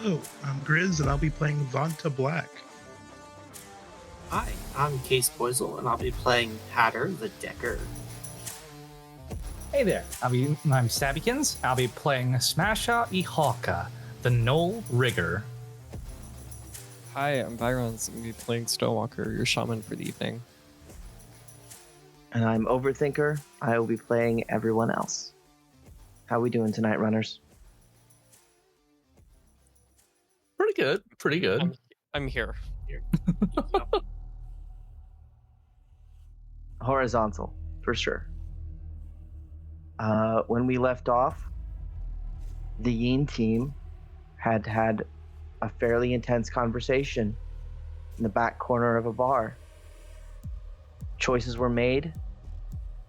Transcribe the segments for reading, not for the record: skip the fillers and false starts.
Hello, I'm Grizz, and I'll be playing Vanta Black. Hi, I'm Poisal, and I'll be playing Hatter the Decker. Hey there, I'm Stabbykinz. I'll be playing Smasher Ihaka, the Null Rigger. Hi, I'm Vironz. I'm going to be playing Stonewalker, your shaman for the evening. And I'm Overthinker. I will be playing everyone else. How are we doing tonight, runners? Pretty good, pretty good. I'm here. Horizontal, for sure. When we left off, the Yeen Team had a fairly intense conversation in the back corner of a bar. Choices were made,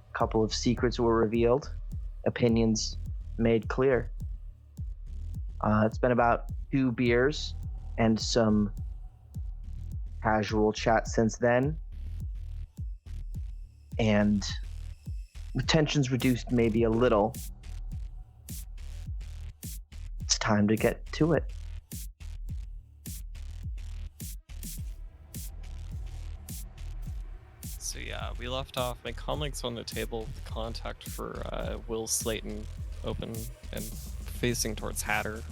a couple of secrets were revealed, opinions made clear. It's been about 2 beers and some casual chat since then, and tensions reduced maybe a little. It's time to get to it. So yeah, we left off. My comic's on the table with the contact for Will Slayton open and facing towards Hatter.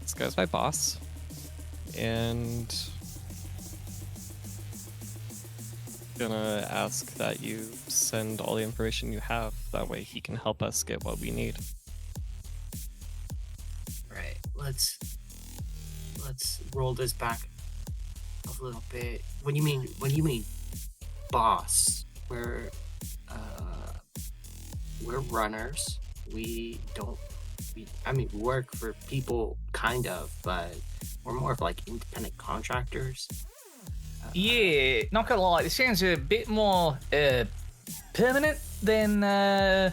This guy's my boss, and gonna ask that you send all the information you have. That way he can help us get what we need. Right, let's roll this back a little bit. When you mean boss, we're runners. We work for people, kind of, but we're more of like independent contractors. Yeah, not gonna lie, this sounds a bit more permanent than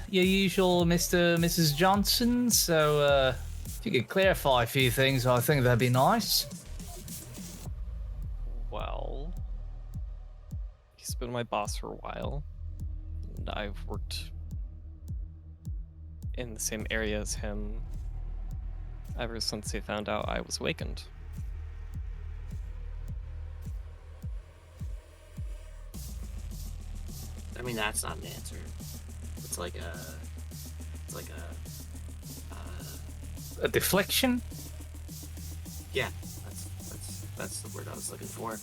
your usual Mrs. Johnson, so if you could clarify a few things, I think that'd be nice. Well, he's been my boss for a while, and I've worked in the same area as him ever since they found out I was awakened. I mean, that's not an answer. It's like A deflection? yeah, that's the word I was looking for.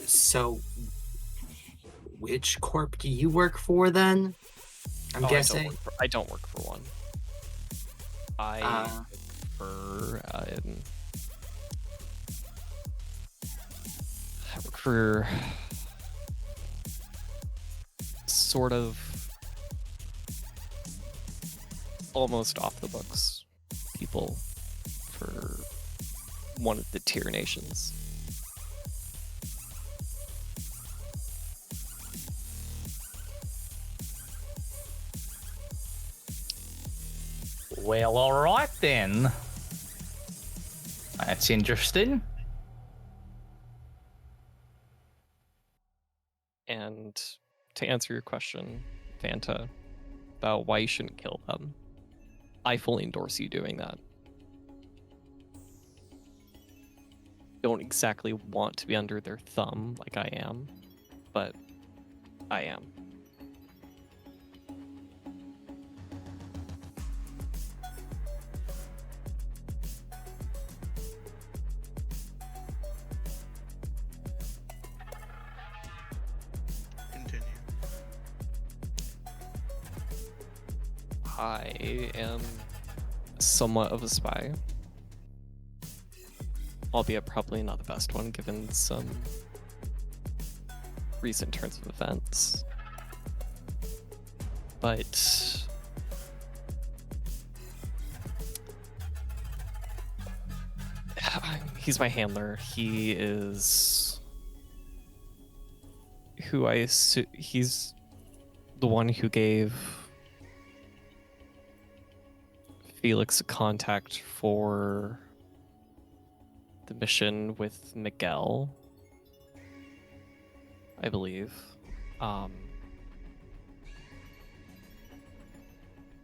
So which corp do you work for then? I'm guessing. I don't work for one. I work for sort of almost off the books people for one of the tier nations. Well, alright then. That's interesting. And to answer your question, Vanta, about why you shouldn't kill them, I fully endorse you doing that. Don't exactly want to be under their thumb like I am, but I am. Continue. I am somewhat of a spy, albeit probably not the best one given some recent turns of events. But he's my handler. He is who I assume he's the one who gave Felix a contact for the mission with Miguel, I believe.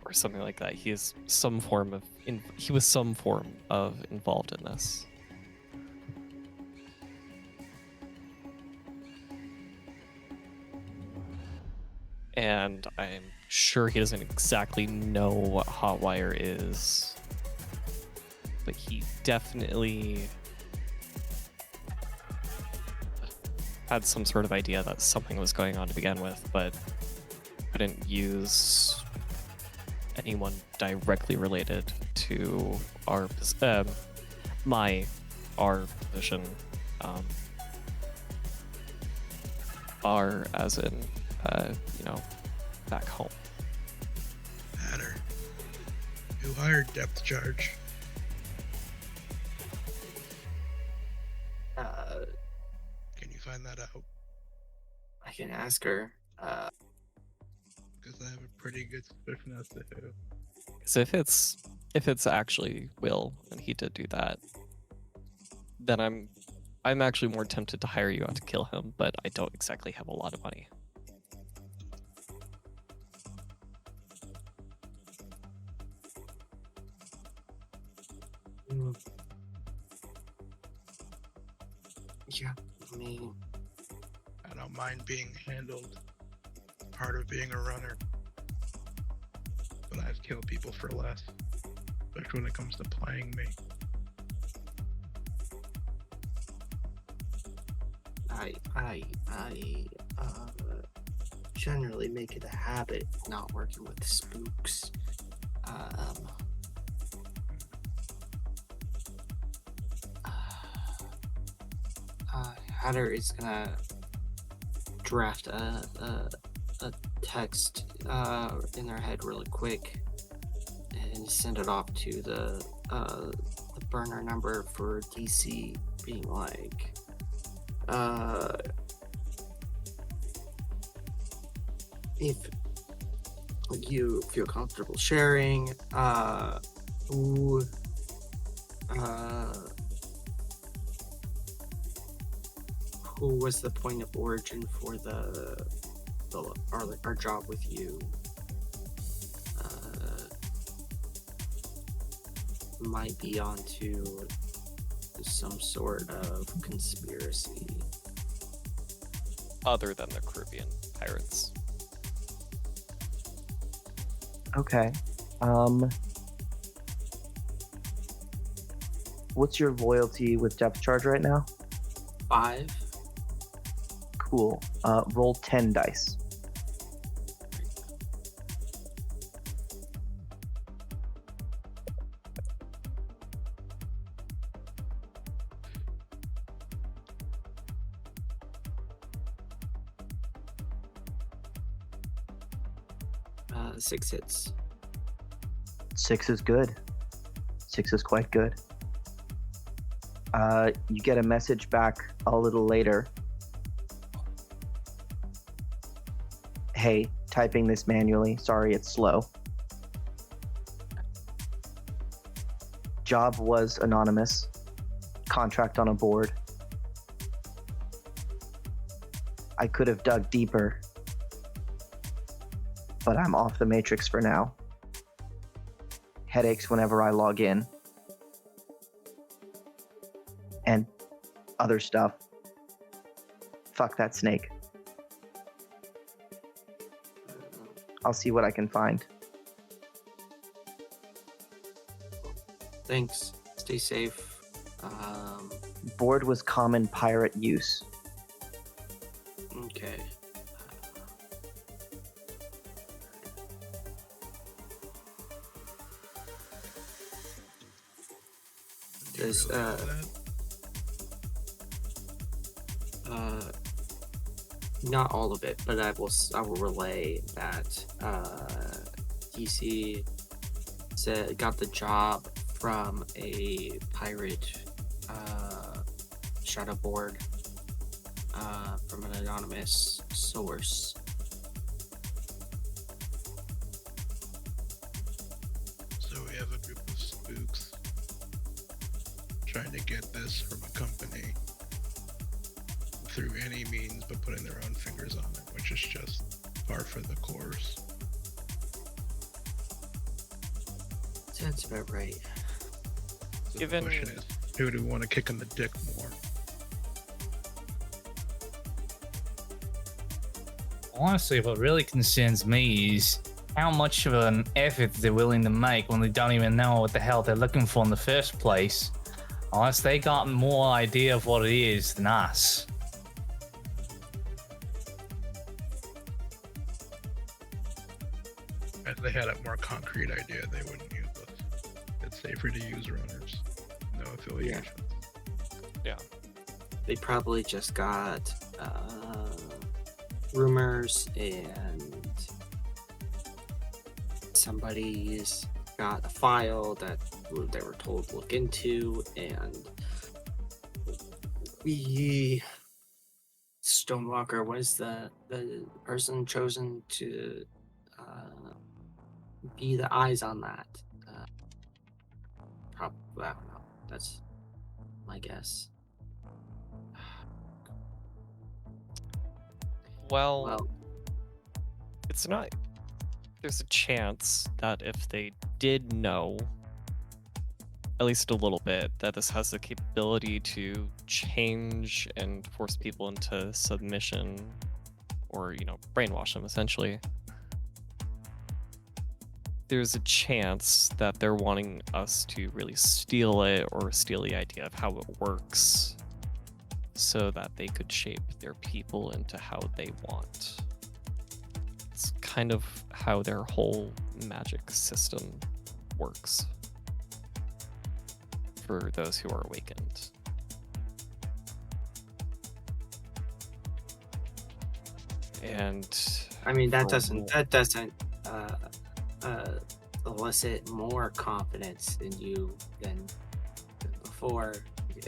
or something like that. He was some form of involved in this. And I'm sure he doesn't exactly know what Hotwire is, but he definitely had some sort of idea that something was going on to begin with, but couldn't use anyone directly related to our position. Our as in back home. Matter. Who hired depth charge? Can you find that out? I can ask her. Because I have a pretty good suspicion as to who. So if it's actually Will and he did do that, then I'm actually more tempted to hire you out to kill him, but I don't exactly have a lot of money. Yeah, I mean, I don't mind being handled. Part of being a runner. But I've killed people for less. Especially when it comes to playing me. I generally make it a habit not working with spooks. Hatter is gonna draft a text in their head really quick and send it off to the burner number for DC, being like, if you feel comfortable sharing, who was the point of origin for our job with you? Might be onto some sort of conspiracy. Other than the Caribbean pirates. Okay. What's your loyalty with depth charge right now? 5. Cool. Roll 10 dice. Six hits. 6 is good. 6 is quite good. You get a message back a little later. Hey, typing this manually. Sorry, it's slow. Job was anonymous. Contract on a board. I could have dug deeper, but I'm off the matrix for now. Headaches whenever I log in. And other stuff. Fuck that snake. I'll see what I can find. Thanks. Stay safe. Board was common pirate use. Okay. Do you Does, really know that? Not all of it, but I will relay that DC got the job from a pirate shadow board from an anonymous source. So we have a group of spooks trying to get this from a company through any means but putting their own fingers on it, which is just par for the course. That's about right. So Given- the question is, who do we want to kick in the dick more? Honestly, what really concerns me is how much of an effort they're willing to make when they don't even know what the hell they're looking for in the first place. Unless they got more idea of what it is than us. If they had a more concrete idea, they wouldn't use us. It's safer to use runners. No affiliations. They probably just got rumors and somebody's got a file that they were told to look into, and Stonewalker was the person chosen to be the eyes on that. Probably, I don't know. That's my guess. Well, it's not. There's a chance that if they did know, at least a little bit, that this has the capability to change and force people into submission, or brainwash them essentially. There's a chance that they're wanting us to really steal it or steal the idea of how it works so that they could shape their people into how they want. It's kind of how their whole magic system works for those who are awakened. And I mean, that for doesn't elicit more confidence in you than before,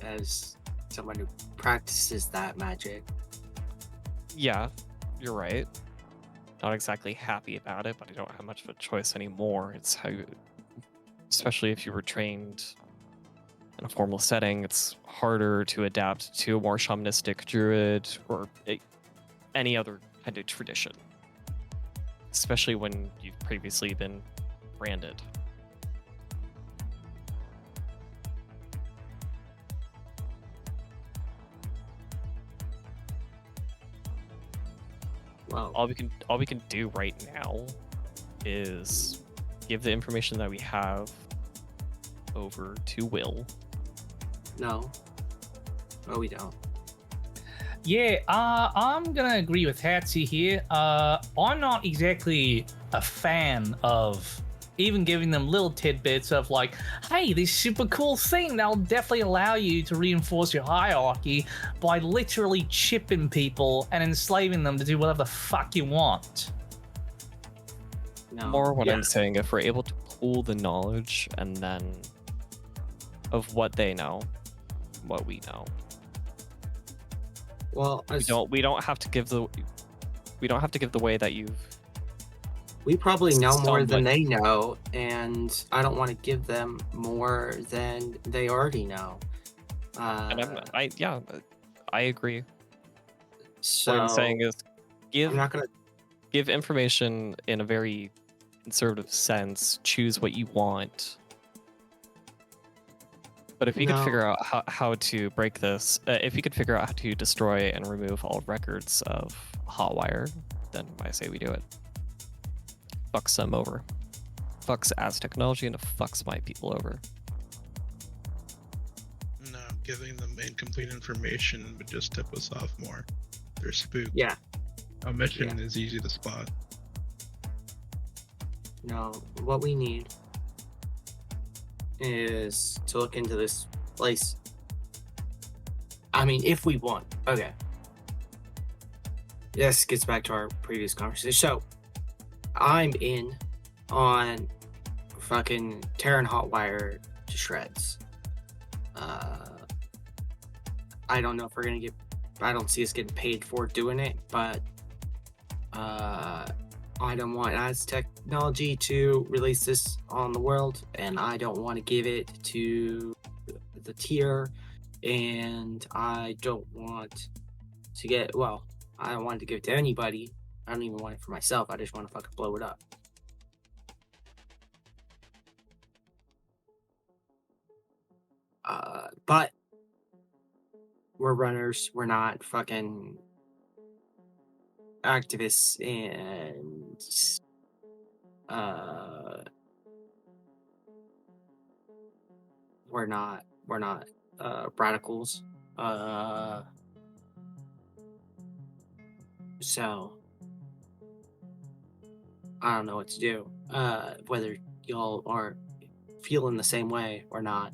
as someone who practices that magic. yeah, you're right. Not exactly happy about it, but I don't have much of a choice anymore. It's how you, especially if you were trained in a formal setting, it's harder to adapt to a more shamanistic druid or any other kind of tradition, especially when you've previously been branded. Well, All we can do right now is give the information that we have over to Will. no, we don't. Yeah, I'm gonna agree with Hatsy here. I'm not exactly a fan of even giving them little tidbits of like, hey, this super cool thing that'll definitely allow you to reinforce your hierarchy by literally chipping people and enslaving them to do whatever the fuck you want. No. More what Yeah. I'm saying, if we're able to pool the knowledge and then of what they know, what we know. Well, We don't have to give the way that you've we probably know more than somewhat- they know, and I don't want to give them more than they already know. and I agree. So What I'm saying is I'm not gonna. give information in a very conservative sense, choose what you want. But if you could No. figure out how to break this, if you could figure out how to destroy and remove all records of Hotwire, then I say we do it. Fucks them over. Fucks as technology and it fucks my people over. No, giving them incomplete information would just tip us off more. They're spooked. Yeah. Omission is easy to spot. No, what we need is to look into this place. I mean, if we want. Okay. This gets back to our previous conversation. So, I'm in on fucking tearing Hotwire to shreds. I don't know if we're gonna get. I don't see us getting paid for doing it, but I don't want as technology to release this on the world, and I don't want to give it to the tier, and I don't want to get, well, I don't want to give it to anybody. I don't even want it for myself. I just want to fucking blow it up. But we're runners. We're not fucking activists, and we're not radicals. So I don't know what to do. Whether y'all are feeling the same way or not.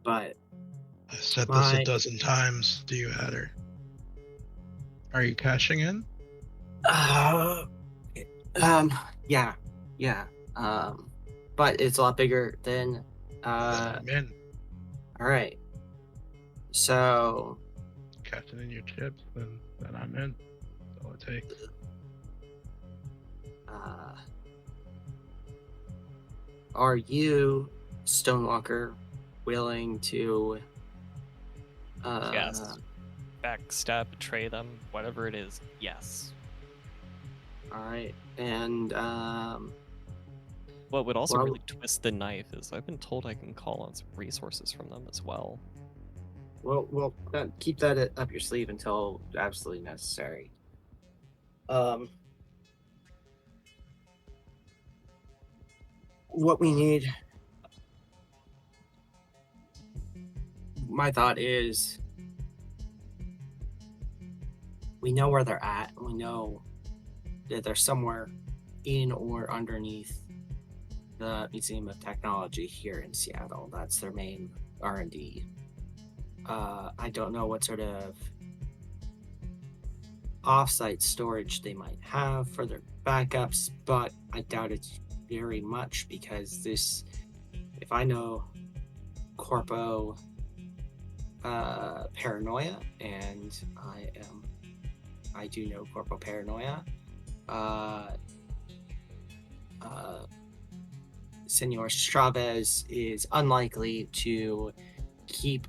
But I said this a dozen times to you, Hatter. Are you cashing in? Yeah. But it's a lot bigger than. Then I'm in. All right. So. Cashing in your chips, then I'm in. That's all it takes. Are you, Stonewalker, willing to? Yes. Backstab, betray them, whatever it is. Yes. All right, and what would also really twist the knife is I've been told I can call on some resources from them as well. Well, keep that up your sleeve until absolutely necessary. What we need. My thought is, we know where they're at. We know that they're somewhere in or underneath the Museum of Technology here in Seattle. That's their main R&D. I don't know what sort of off-site storage they might have for their backups, but I doubt it very much, because this, if I know Corpo paranoia, and I do know Corpo paranoia, Senor Chavez is unlikely to keep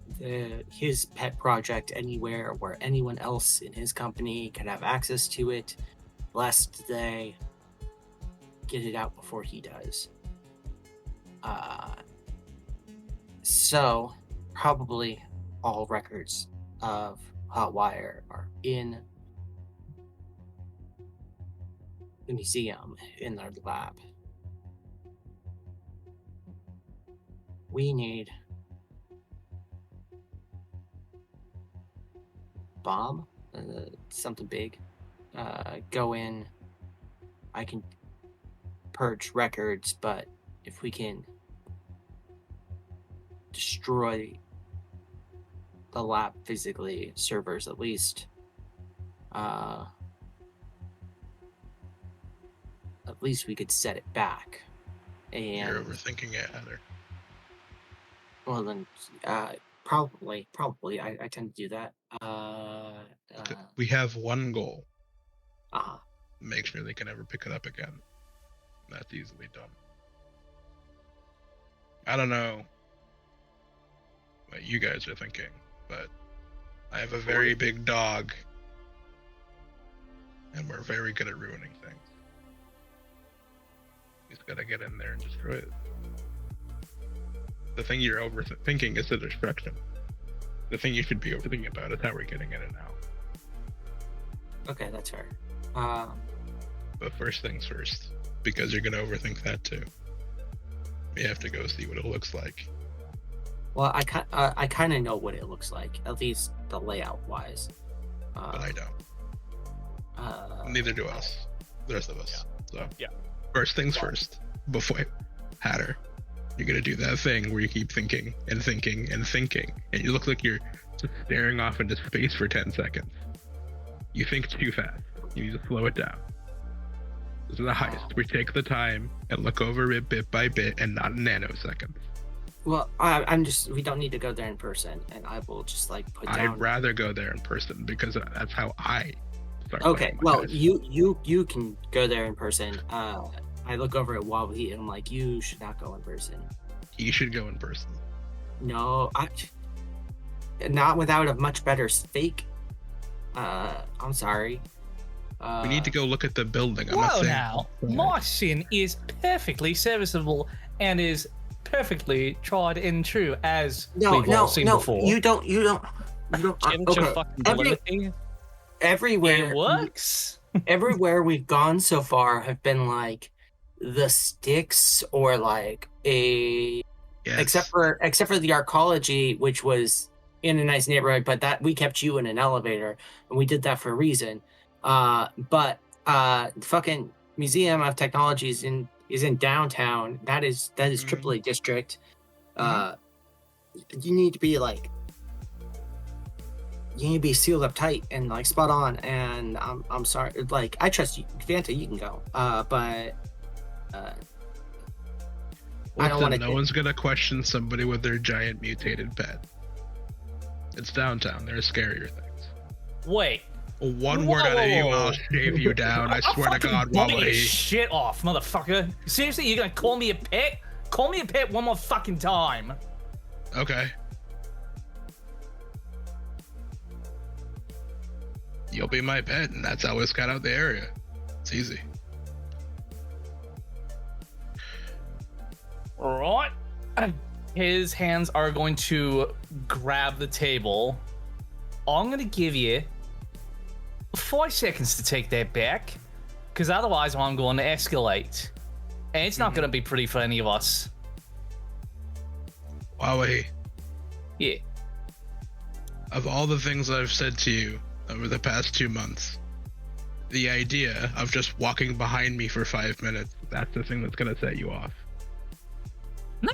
his pet project anywhere where anyone else in his company can have access to it, lest they get it out before he does. So probably all records of Hotwire are in the museum, in their lab. We need bomb, something big. Go in. I can purge records, but if we can destroy the lab physically, servers at least, at least we could set it back. And you're overthinking it, Heather. Well then, probably. I tend to do that. We have one goal. Uh-huh. Make sure they can never pick it up again. That's easily done. I don't know what you guys are thinking, but I have a very big dog, and we're very good at ruining things. He's got to get in there and destroy it. The thing you're overthinking is the destruction. The thing you should be overthinking about is how we're getting in and out. Okay, that's fair. But first things first, because you're going to overthink that too. We have to go see what it looks like. Well, I kind of know what it looks like, at least the layout wise. But I don't. Neither do us. The rest of us. So yeah. First things first. Before Hatter, you're gonna do that thing where you keep thinking and thinking and thinking, and you look like you're just staring off into space for 10 seconds. You think too fast. You need to slow it down. This is a heist. We take the time and look over it bit by bit and not nanoseconds. Well, we don't need to go there in person, and I will just put down. I'd rather go there in person because that's how I start. Okay, well, you can go there in person. I look over at Wawahi and I'm like, you should not go in person. He should go in person. No, not without a much better fake. I'm sorry. We need to go look at the building. I'm not Whoa saying. now, my sin is perfectly serviceable and is perfectly tried and true as we've all seen before. You don't. Change your fucking validity. Everywhere It works. everywhere we've gone so far have been like the sticks or like a Yes. except for the arcology, which was in a nice neighborhood, but that we kept you in an elevator and we did that for a reason. But fucking Museum of Technology is in downtown. That is AAA district. You need to be like sealed up tight and like spot on. And I'm sorry, like I trust you, Vanta. You can go. But I don't want to. No one's gonna question somebody with their giant mutated pet. It's downtown. There are scarier things. Wait. One word out of you, I'll shave you down. I swear to God, Bite your Wawahi. shit off, motherfucker. Seriously, you're gonna call me a pet? Call me a pet one more fucking time. Okay. You'll be my pet, and that's how we scout out the area. It's easy. All right. His hands are going to grab the table. I'm going to give you 5 seconds to take that back, because otherwise I'm going to escalate. And it's not going to be pretty for any of us. Wawahi, Yeah. of all the things I've said to you over the past 2 months, the idea of just walking behind me for 5 minutes, that's the thing that's going to set you off. Nah,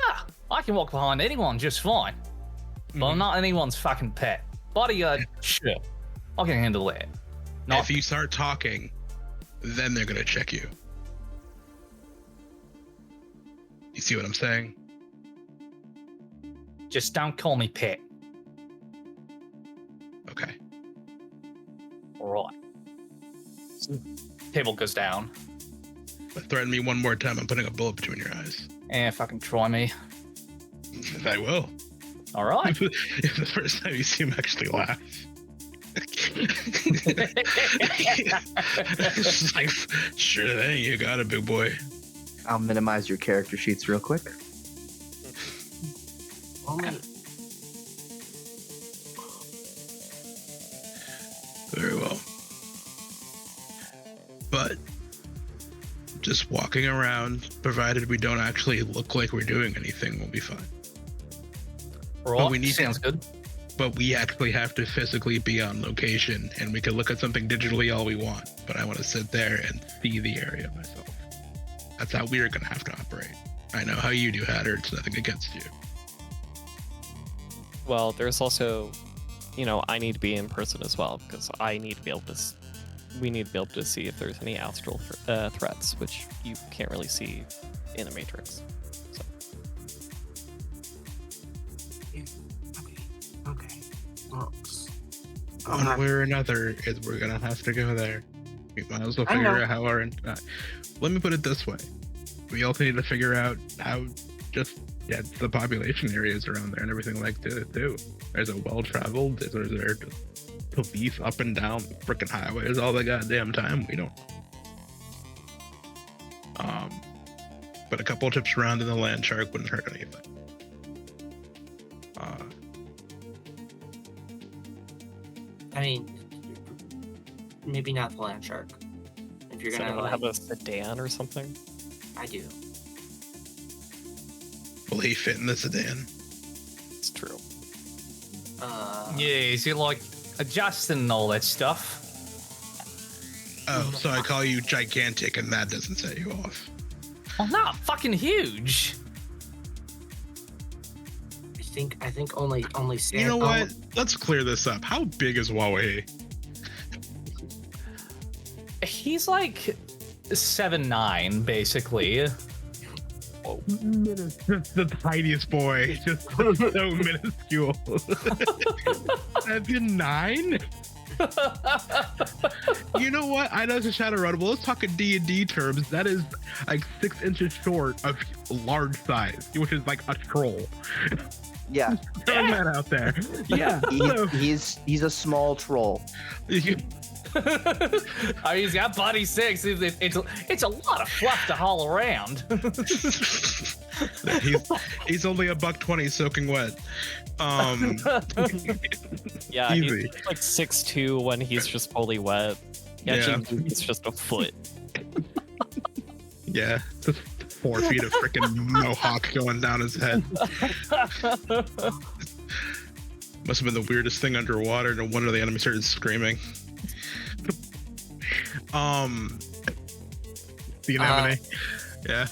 I can walk behind anyone just fine. But I'm not anyone's fucking pet. Bodyguard, sure. I can handle that. If you start talking, then they're going to check you. You see what I'm saying? Just don't call me pet. Okay. Alright. Table goes down. But threaten me one more time, I'm putting a bullet between your eyes. Fucking try me. I will. Alright. If the first time you see him actually laugh. It's like, sure thing, you got it, big boy. I'll minimize your character sheets real quick. Very well. But just walking around, provided we don't actually look like we're doing anything, we'll be fine. Right. Sounds good. But we actually have to physically be on location, and we can look at something digitally all we want, but I want to sit there and see the area myself. That's how we're going to have to operate. I know how you do, Hatter. It's nothing against you. Well, there's also, I need to be in person as well, because I need to be able to. We need to be able to see if there's any astral threats, which you can't really see in the Matrix. So. Okay. Well, One way or another, we're going to have to go there. We might as well figure out how our... let me put it this way. We also need to figure out how just get the population areas around there and everything like that too. There's a well-traveled, is there just police up and down the freaking highways all the goddamn time? We don't know. But a couple of trips around in the land shark wouldn't hurt anything. I mean, maybe not the land shark. If you're Does gonna anyone have a sedan or something? I do. Will he fit in the sedan? It's true. Yeah, is it like adjusting and all that stuff? Oh, so I call you gigantic and that doesn't set you off. Oh, not fucking huge. I think only You know what? Let's clear this up. How big is Wawahi? He's like 7'9", basically. Just the tiniest boy. Just so minuscule. 7'9"? You know what? I know it's a Shadowrun, but let's talk in D&D terms. That is like 6 inches short of large size, which is like a troll. Yeah, Throwing that out there. Yeah. So, he's a small troll. Oh, he's got body 6. It's a lot of fluff to haul around. he's only $120 soaking wet. Yeah, Easy. he's like 6'2" when he's just fully wet. Actually, it's just a foot. Yeah, just 4 feet of freaking mohawk going down his head. Must have been the weirdest thing underwater. No wonder the enemy started screaming. The anemone. Yeah.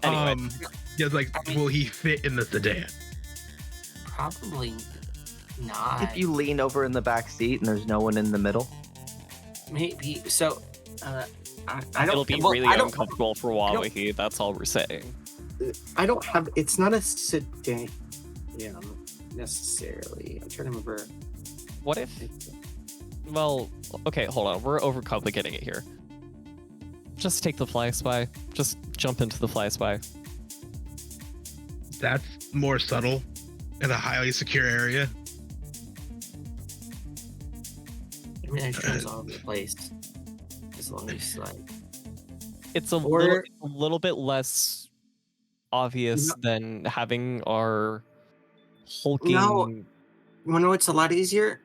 Anyway. Yeah, like, will he fit in the sedan? Probably not. If you lean over in the back seat and there's no one in the middle. Maybe. So, I don't. It'll be really uncomfortable for Wawahi. That's all we're saying. I don't have. It's not a sedan. Yeah, necessarily. I'm trying to remember. What if? Well, okay, hold on. We're overcomplicating it here. Just take the fly spy. Just jump into the fly spy. That's more subtle in a highly secure area. I mean, it shows all over the place. As long as like. It's a little bit less obvious than having our hulking. No, you know what's a lot easier?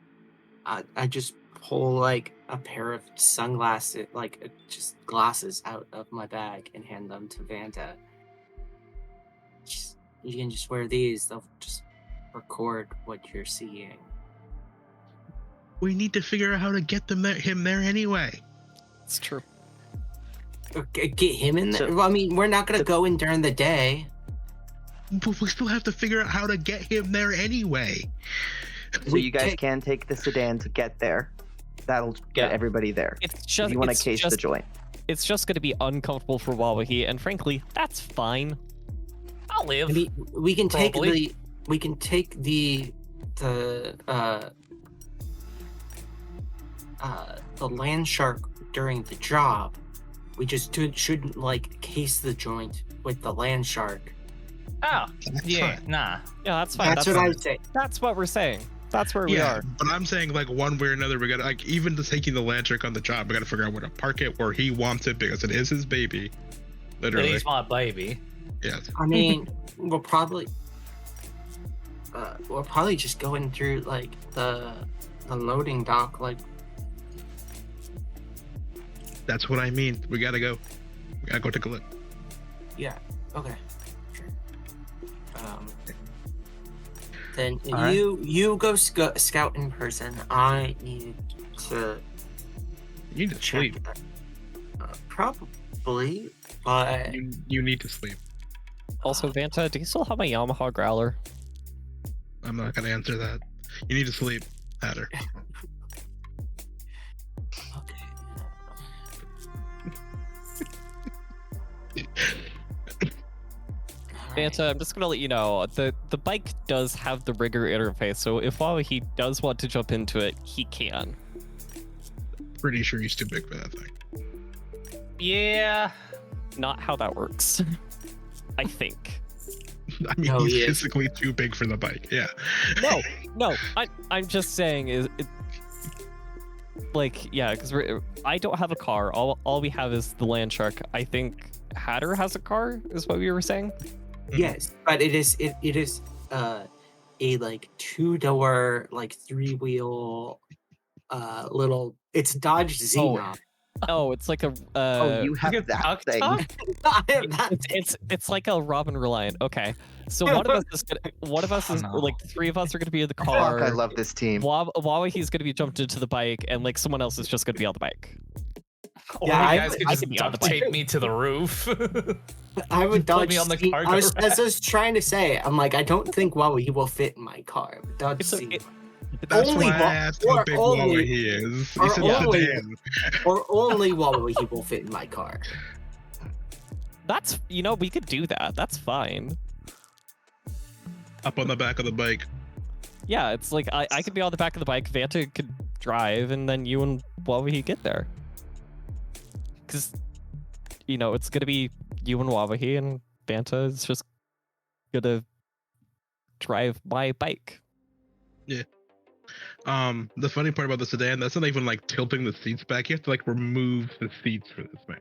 I just pull like a pair of sunglasses, like just glasses out of my bag and hand them to Vanta. You can just wear these. They'll just record what you're seeing. We need to figure out how to get him there anyway. It's true. Okay, get him in there. So- Well, I mean, we're not gonna go in during the day. But we still have to figure out how to get him there anyway. So you guys can take the sedan to get there. That'll get everybody there. It's just If you want to case the joint. It's just going to be uncomfortable for Wawahi, and frankly, that's fine. I'll live. I mean, we can take Probably. the land shark during the job. We just shouldn't like case the joint with the land shark. Oh, That's yeah, fine. nah. Yeah, that's fine. That's what I would say. That's what we're saying. That's where we Yeah, are. but I'm saying like one way or another, we gotta like even just taking the land trick on the job, we gotta figure out where to park it where he wants it because it is his baby. It Literally. is my baby. Yes. I mean, we'll probably just go in through like the loading dock, like. That's what I mean. We gotta go. We gotta go take a look. Yeah. Okay. Sure. Then All you go scout in person. I need to You need to check. sleep. Probably, but You need to sleep. Also, Vanta, do you still have a Yamaha growler? I'm not gonna answer that. You need to sleep, Hatter. okay. Vanta, I'm just gonna let you know, the bike does have the rigger interface, so if Wawahi does want to jump into it, he can. Pretty sure he's too big for that thing. Yeah. Not how that works. I think. I mean, No, he's he is. physically too big for the bike. Yeah. No, I'm just saying because I don't have a car. All we have is the land shark. I think Hatter has a car, is what we were saying. Yes, but it is a like 2-door like 3-wheel little. It's Dodge Xenon. Oh, it's like a You have Look at that thing. Tuk-Tuk? I have that it's like a Robin Reliant. Okay, so one of us is No. like 3 of us are gonna be in the Fuck, car. I love this team. Wawahi's gonna be jumped into the bike, and like someone else is just gonna be on the bike. Or Yeah, you guys could I just could be on the duct tape me to the roof. I would Put Dodge. me on the Xenon. cargo As I was trying to say, I'm like, I don't think Wawahi will fit in my car. Dodge It's a- Xenon. That's Only why I Wa- asked how or big only- Wawahi is. or He said only- sedan. Or only Wawahi will fit in my car. That's we could do that. That's fine. Up on the back of the bike. Yeah, it's like I could be on the back of the bike, Vanta could drive, and then you and Wawahi get there. Because, it's gonna be you and Wawahi, and Vanta is just gonna drive my bike. The funny part about the sedan, that's not even like tilting the seats back. You have to like remove the seats for this man.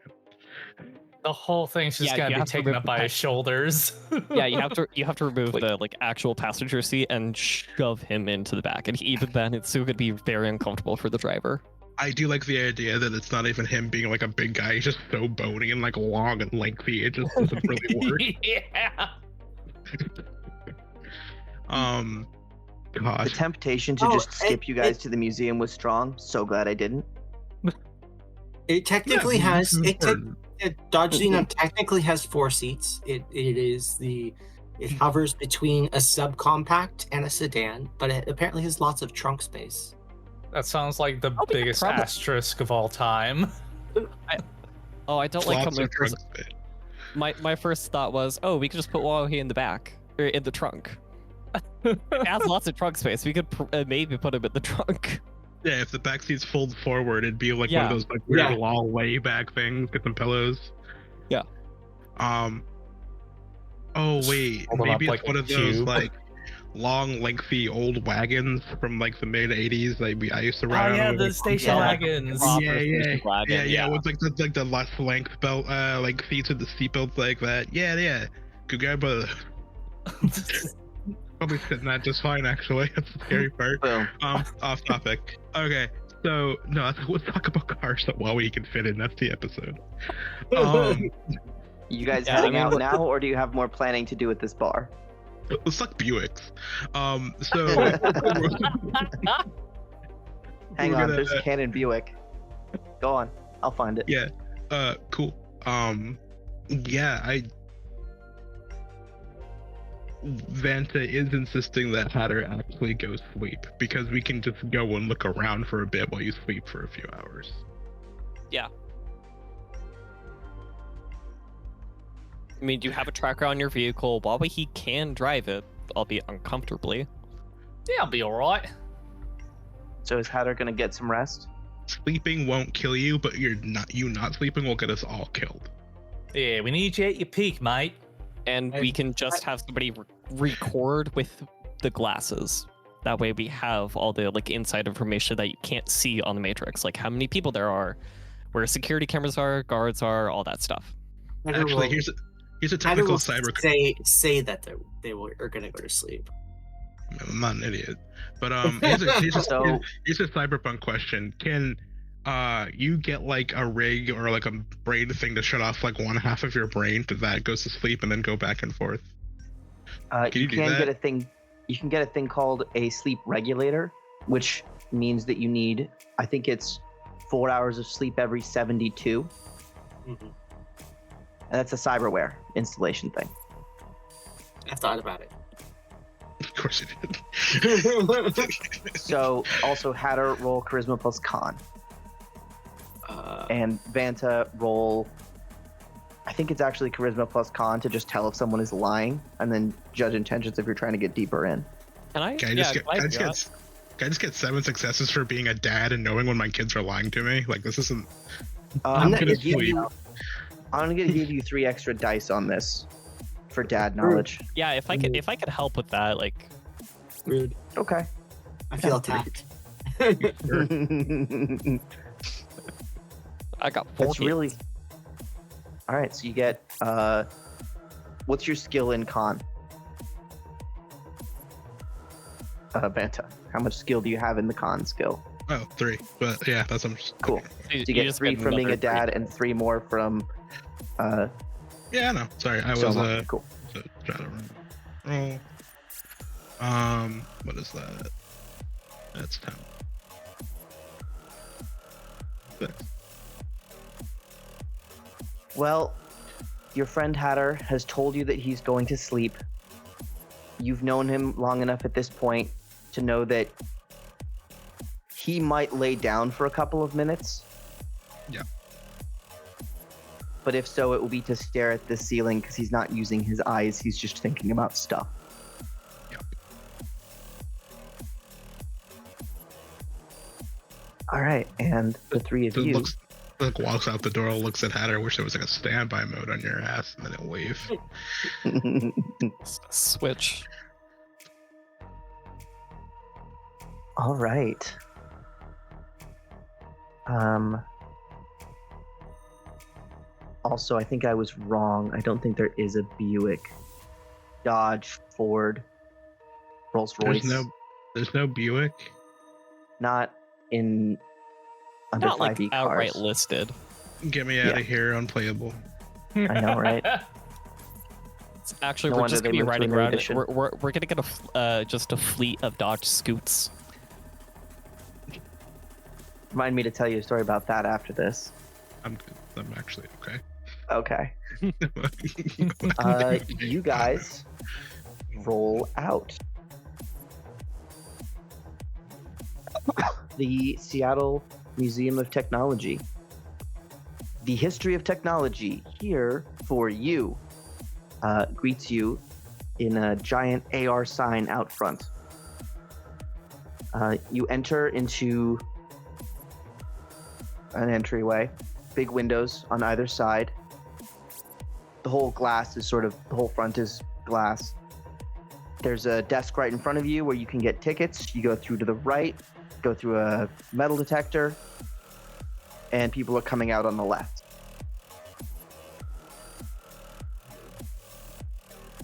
The whole thing's just gonna be taken up by his shoulders. Yeah, you have to remove the like actual passenger seat and shove him into the back, and even then, it's still gonna be very uncomfortable for the driver. I do like the idea that it's not even him being like a big guy. He's just so bony and like long and lengthy. It just doesn't really work. Yeah. Gosh. The temptation to just skip you guys to the museum was strong. So glad I didn't. It technically Yeah, has this is it. important. Dodge Xenon technically has 4 seats. It hovers between a subcompact and a sedan, but it apparently has lots of trunk space. That sounds like the That'll be the biggest problem. asterisk of all time. I don't like how Lots of my first, trunk space. my first thought was, oh, we could just put Wawahi in the back or in the trunk. It has lots of trunk space. We could maybe put him in the trunk. Yeah, if the back seats fold forward, it'd be like one Yeah. of those like weird Yeah. long lay back things. Get some pillows. Yeah. Oh wait, Hold it maybe up it's like one a of those cube. like long, lengthy old wagons from like the mid '80s. Like I used to Oh ride. yeah, on the like, station Yeah. wagons. Proper Yeah, station wagon, yeah. With like the less length belt, like seats with the seatbelts like that. Yeah. Could grab a. Probably fit in that just fine, actually. That's the scary part. Boom. Off topic. Okay, so no, let's talk about cars that Wawahi can fit in. That's the episode. You guys Yeah, heading I mean, out now, or do you have more planning to do at this bar? Let's talk Buicks. So Hang We're on, gonna- there's a Canon Buick. Go on, I'll find it. yeah, cool. Yeah, Vanta is insisting that Hatter actually go sleep because we can just go and look around for a bit while you sleep for a few hours. I mean, do you have a tracker on your vehicle? Wawahi can drive it, albeit uncomfortably. Yeah, I'll be all right. So is Hatter gonna get some rest? Sleeping won't kill you, but you not sleeping will get us all killed. Yeah, we need you at your peak, mate. And we can just have somebody record with the glasses. That way we have all the like inside information that you can't see on the Matrix, like how many people there are, where security cameras are, guards are, all that stuff. Actually, here's a technical cyber. Say that they are gonna go to sleep. I'm not an idiot, but here's So- a cyberpunk question. Can you get like a rig or like a brain thing to shut off like one half of your brain that goes to sleep and then go back and forth? Can you do that? Get a thing. You can get a thing called a sleep regulator, which means that you need, I think it's 4 hours of sleep every 72, Mhm. and that's a cyberware installation thing. I've thought about it. Of course you did. So also Hatter roll charisma plus con, and Vanta roll. I think it's actually charisma plus con to just tell if someone is lying, and then judge intentions if you're trying to get deeper in. Can I? Can I just get 7 successes for being a dad and knowing when my kids are lying to me? Like this isn't. I'm gonna gonna give sleep. you. I'm gonna give you 3 extra dice on this, for dad knowledge. Yeah, if I could help with that, like Rude. Okay. I feel attacked. I got 4 That's really. All right, so you get. What's your skill in con? Vanta. How much skill do you have in the con skill? Oh, 3. But yeah, that's I'm just Cool. So you get just 3 from being a another dad and 3 more from. Yeah, I know. Sorry, I was Stonewalker. Cool. trying to roll. What is that? That's 10. 6. Well, your friend Hatter has told you that he's going to sleep. You've known him long enough at this point to know that he might lay down for a couple of minutes. Yeah. But if so, it will be to stare at the ceiling because he's not using his eyes. He's just thinking about stuff. Yep. All right, and the 3 of you. Walks out the door, looks at Hatter. Wish there was like a standby mode on your ass, and then it'll leave. switch. All right. Also, I think I was wrong. I don't think there is a Buick, Dodge, Ford, Rolls Royce. There's no Buick. Not in under Not like 5e outright cars. listed. Get me out of here, unplayable. I know, right? It's actually, No we're wonder just they gonna be moved to riding a new around. edition. We're gonna get just a fleet of Dodge Scoots. Remind me to tell you a story about that after this. I'm actually okay. Okay. You guys roll out. The Seattle Museum of Technology. The history of technology here for you greets you in a giant AR sign out front. You enter into an entryway, big windows on either side. The whole front is glass. There's a desk right in front of you where you can get tickets. You go through to the right, go through a metal detector, and people are coming out on the left.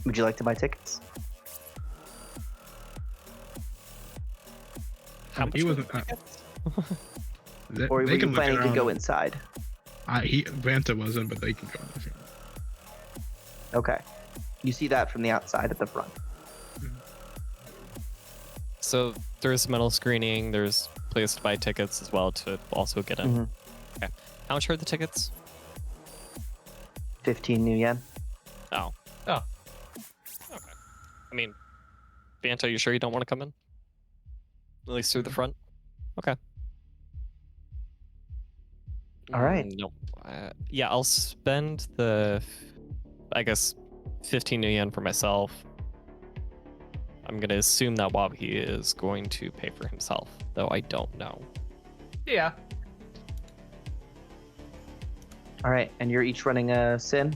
Would you like to buy tickets? How much He were wasn't. the tickets? Or were They you can look planning to around. go inside? Vanta wasn't, but they can go. Okay. You see that from the outside at the front. So there's metal screening. There's place to buy tickets as well to also get in. Mhm. Okay. How much are the tickets? 15 new yen. Oh. Oh. Okay. I mean, Vanta, you sure you don't want to come in? At least through the front? Okay. All right. No. Yeah, I'll spend the, I guess, 15 new yen for myself. I'm going to assume that Wawahi is going to pay for himself, though I don't know. Yeah. All right. And you're each running a sin?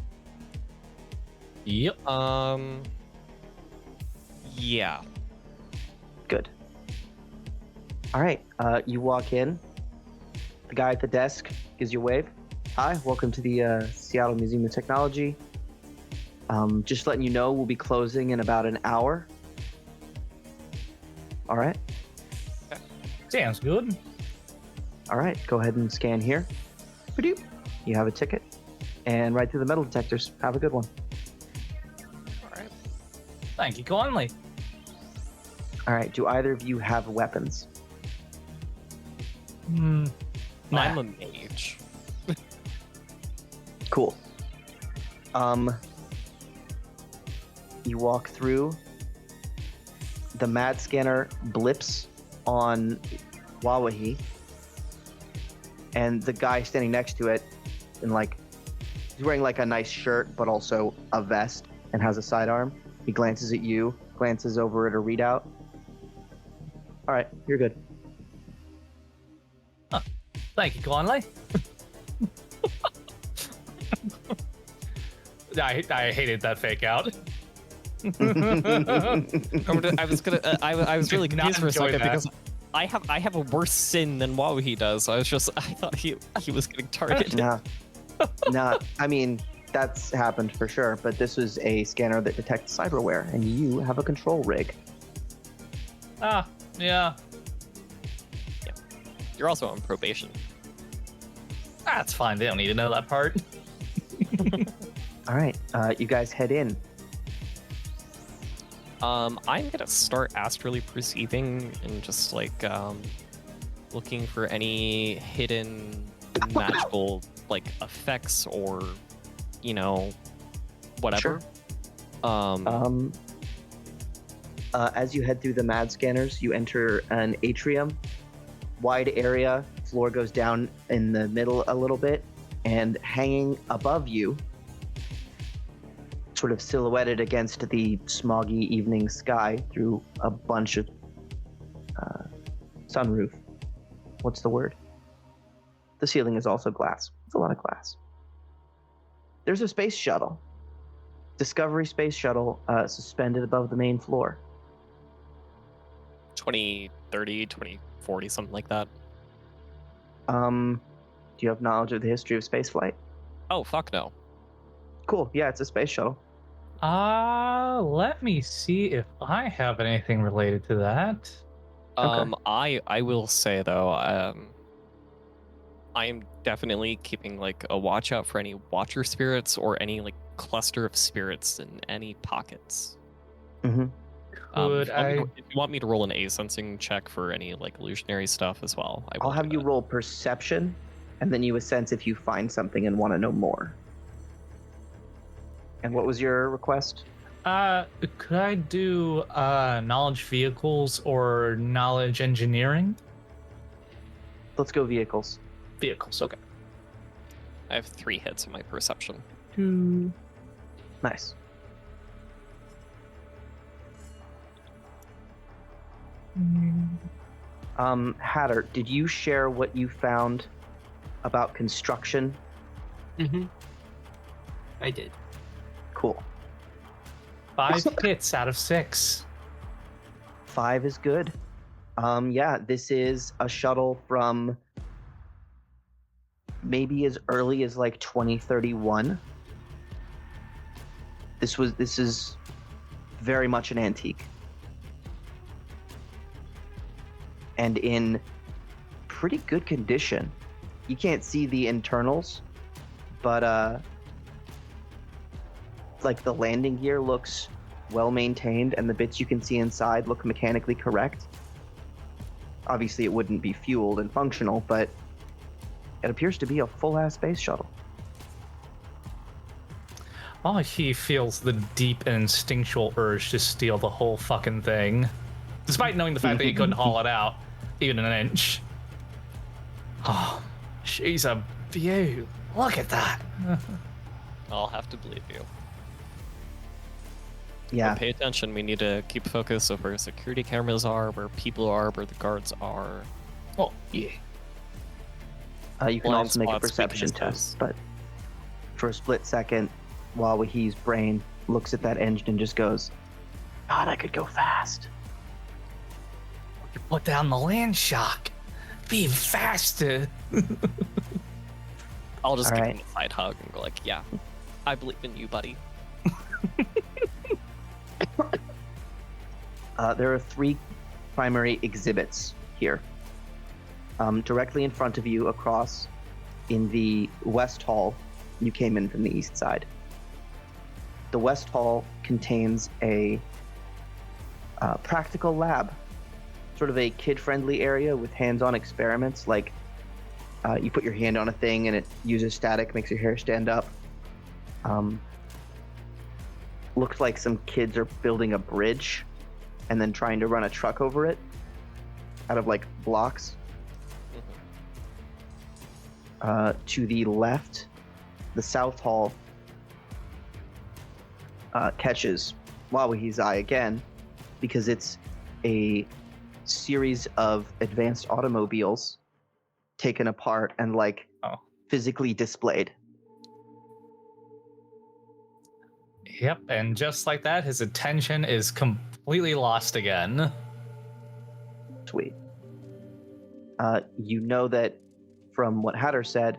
Yep. Yeah. Good. All right. You walk in. The guy at the desk gives you a wave. Hi, welcome to the Seattle Museum of Technology. Just letting you know, we'll be closing in about an hour. All right. Sounds good. All right. Go ahead and scan here. Ba-doop. You have a ticket. And right through the metal detectors. Have a good one. All right. Thank you kindly. All right. Do either of you have weapons? Nah. I'm a mage. Cool. You walk through. The MAD scanner blips on Wawahi, and the guy standing next to it, he's wearing like a nice shirt, but also a vest, and has a sidearm. He glances at you, glances over at a readout. All right, you're good. Thank you kindly. I hated that fake out. I was really Did not confused for a enjoy second that. because I have a worse sin than Wawahi does. I thought he was getting targeted. Nah. I mean, that's happened for sure, but this was a scanner that detects cyberware, and you have a control rig. Ah, yeah. You're also on probation. That's fine. They don't need to know that part. All right, you guys head in. I'm gonna start astrally perceiving and just looking for any hidden magical effects or whatever. Sure. As you head through the MAD scanners, you enter an atrium, wide area. Floor goes down in the middle a little bit, and hanging above you, sort of silhouetted against the smoggy evening sky through a bunch of sunroof. What's the word? The ceiling is also glass. It's a lot of glass. There's a space shuttle. Discovery space shuttle suspended above the main floor. 20 2030, 2040, something like that. Do you have knowledge of the history of spaceflight? Oh, fuck no. Cool. Yeah, it's a space shuttle. Let me see if I have anything related to that. Okay. I will say though, I am definitely keeping like a watch out for any watcher spirits or any like cluster of spirits in any pockets. Mm-hmm. Could if you want me to roll an A sensing check for any like illusionary stuff as well, I will. I'll have do you that. roll perception, and then you sense if you find something and want to know more. And what was your request? Could I do knowledge vehicles or knowledge engineering? Let's go vehicles. Vehicles, okay. I have 3 hits in my perception. Nice. Hatter, did you share what you found about construction? Mm-hmm. I did. Cool. 5 hits out of 6. 5 is good. Yeah, this is a shuttle from maybe as early as like 2031. This is very much an antique. And in pretty good condition. You can't see the internals, but like the landing gear looks well maintained, and the bits you can see inside look mechanically correct. Obviously, it wouldn't be fueled and functional, but it appears to be a full-ass space shuttle. Oh, he feels the deep and instinctual urge to steal the whole fucking thing, despite knowing the fact that he couldn't haul it out even an inch. Oh, she's a view. Look at that. I'll have to believe you. Yeah. But pay attention. We need to keep focus of where security cameras are, where people are, where the guards are. Oh, yeah. You can Blind also make a spots, perception weaknesses. test, but for a split second, Wawahi's brain looks at that engine and just goes, God, I could go fast. Put down the land shock. Be faster. I'll just All give right. him a side hug and go like, yeah, I believe in you, buddy. There are 3 primary exhibits here. Directly in front of you, across in the West Hall, you came in from the east side. The West Hall contains a practical lab, sort of a kid-friendly area with hands-on experiments, like you put your hand on a thing and it uses static, makes your hair stand up. Looks like some kids are building a bridge and then trying to run a truck over it out of like blocks. To the left, the South Hall catches Wawahi's eye again, because it's a series of advanced automobiles taken apart and like physically displayed. Yep, and just like that, his attention is completely lost again. Sweet. You know that from what Hatter said,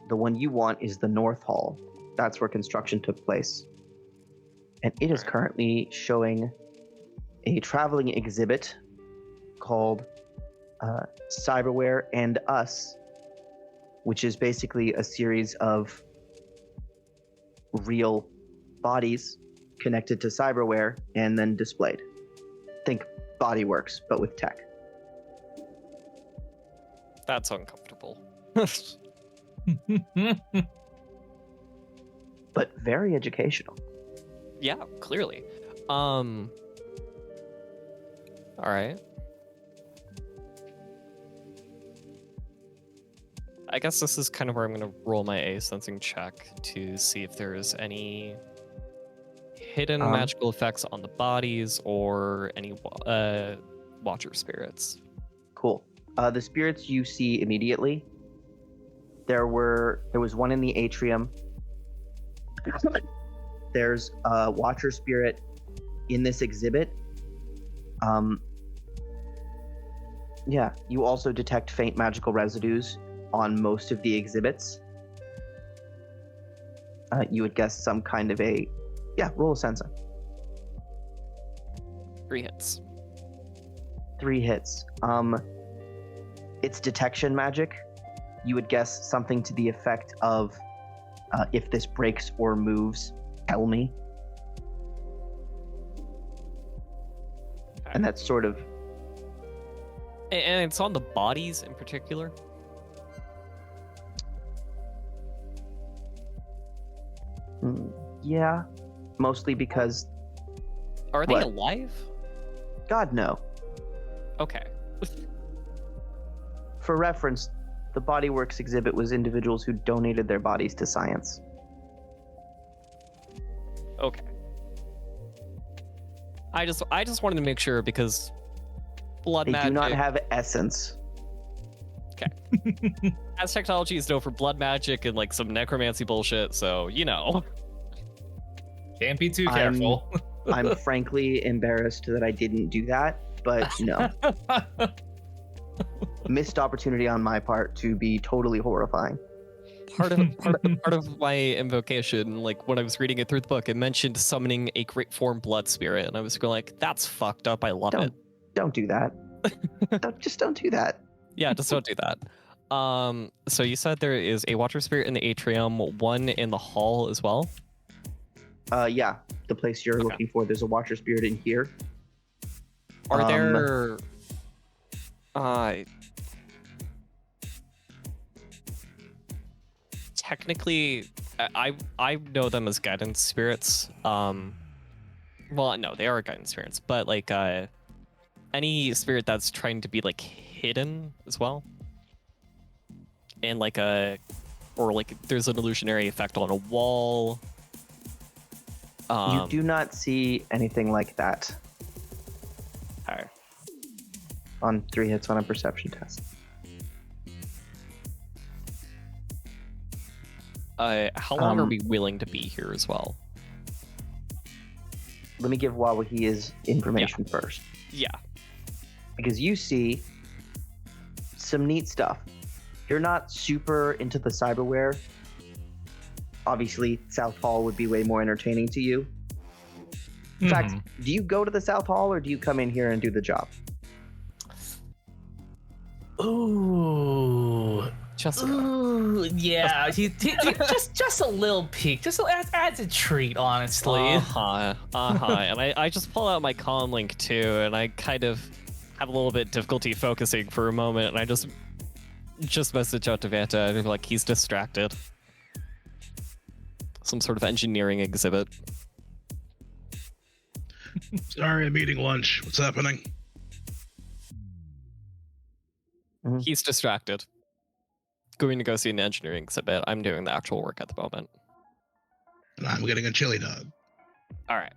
the one you want is the North Hall. That's where construction took place. And it is currently showing a traveling exhibit called Cyberware and Us, which is basically a series of real bodies connected to cyberware and then displayed. Think Bodyworks, but with tech. That's uncomfortable. But very educational. Yeah, clearly. All right. I guess this is kind of where I'm going to roll my A sensing check to see if there's any hidden magical effects on the bodies or any watcher spirits. Cool. The spirits you see immediately. There was one in the atrium. There's a watcher spirit in this exhibit. Yeah, you also detect faint magical residues on most of the exhibits. You would guess some kind of a... Yeah, roll a sensor. 3 hits. 3 hits. It's detection magic. You would guess something to the effect of, if this breaks or moves, tell me. Okay. And that's sort of... And it's on the bodies in particular? Yeah, mostly because... Are they What? alive? God, no. Okay. For reference, the Bodyworks exhibit was individuals who donated their bodies to science. Okay. I just wanted to make sure because blood They magic. do not have essence. As technology is known for blood magic and like some necromancy bullshit, so you know. Can't be too careful. I'm frankly embarrassed that I didn't do that, but no. Missed opportunity on my part to be totally horrifying. Part of my invocation, like when I was reading it through the book, it mentioned summoning a great form blood spirit, and I was going like, "That's fucked up. I love it." Don't do that. Just don't do that. Yeah, just don't do that. So you said there is a water spirit in the atrium, one in the hall as well. Yeah, the place you're looking for. There's a watcher spirit in here. Are there? Technically, I know them as guidance spirits. Well, no, they are guidance spirits, but like any spirit that's trying to be like hidden as well, and like or like there's an illusionary effect on a wall. You do not see anything like that. Okay. On 3 hits on a perception test. How long are we willing to be here as well? Let me give Wawahi his information first. Yeah. Because you see some neat stuff. You're not super into the cyberware. Obviously, South Hall would be way more entertaining to you. In fact, do you go to the South Hall or do you come in here and do the job? Ooh. Jessica. Ooh, yeah. just a little peek. Just as a treat, honestly. And I just pull out my comm link too, and I kind of have a little bit difficulty focusing for a moment, and I just message out to Vanta, and like he's distracted. Some sort of engineering exhibit. Sorry, I'm eating lunch. What's happening? He's distracted. Going to go see an engineering exhibit. I'm doing the actual work at the moment. And I'm getting a chili dog. All right.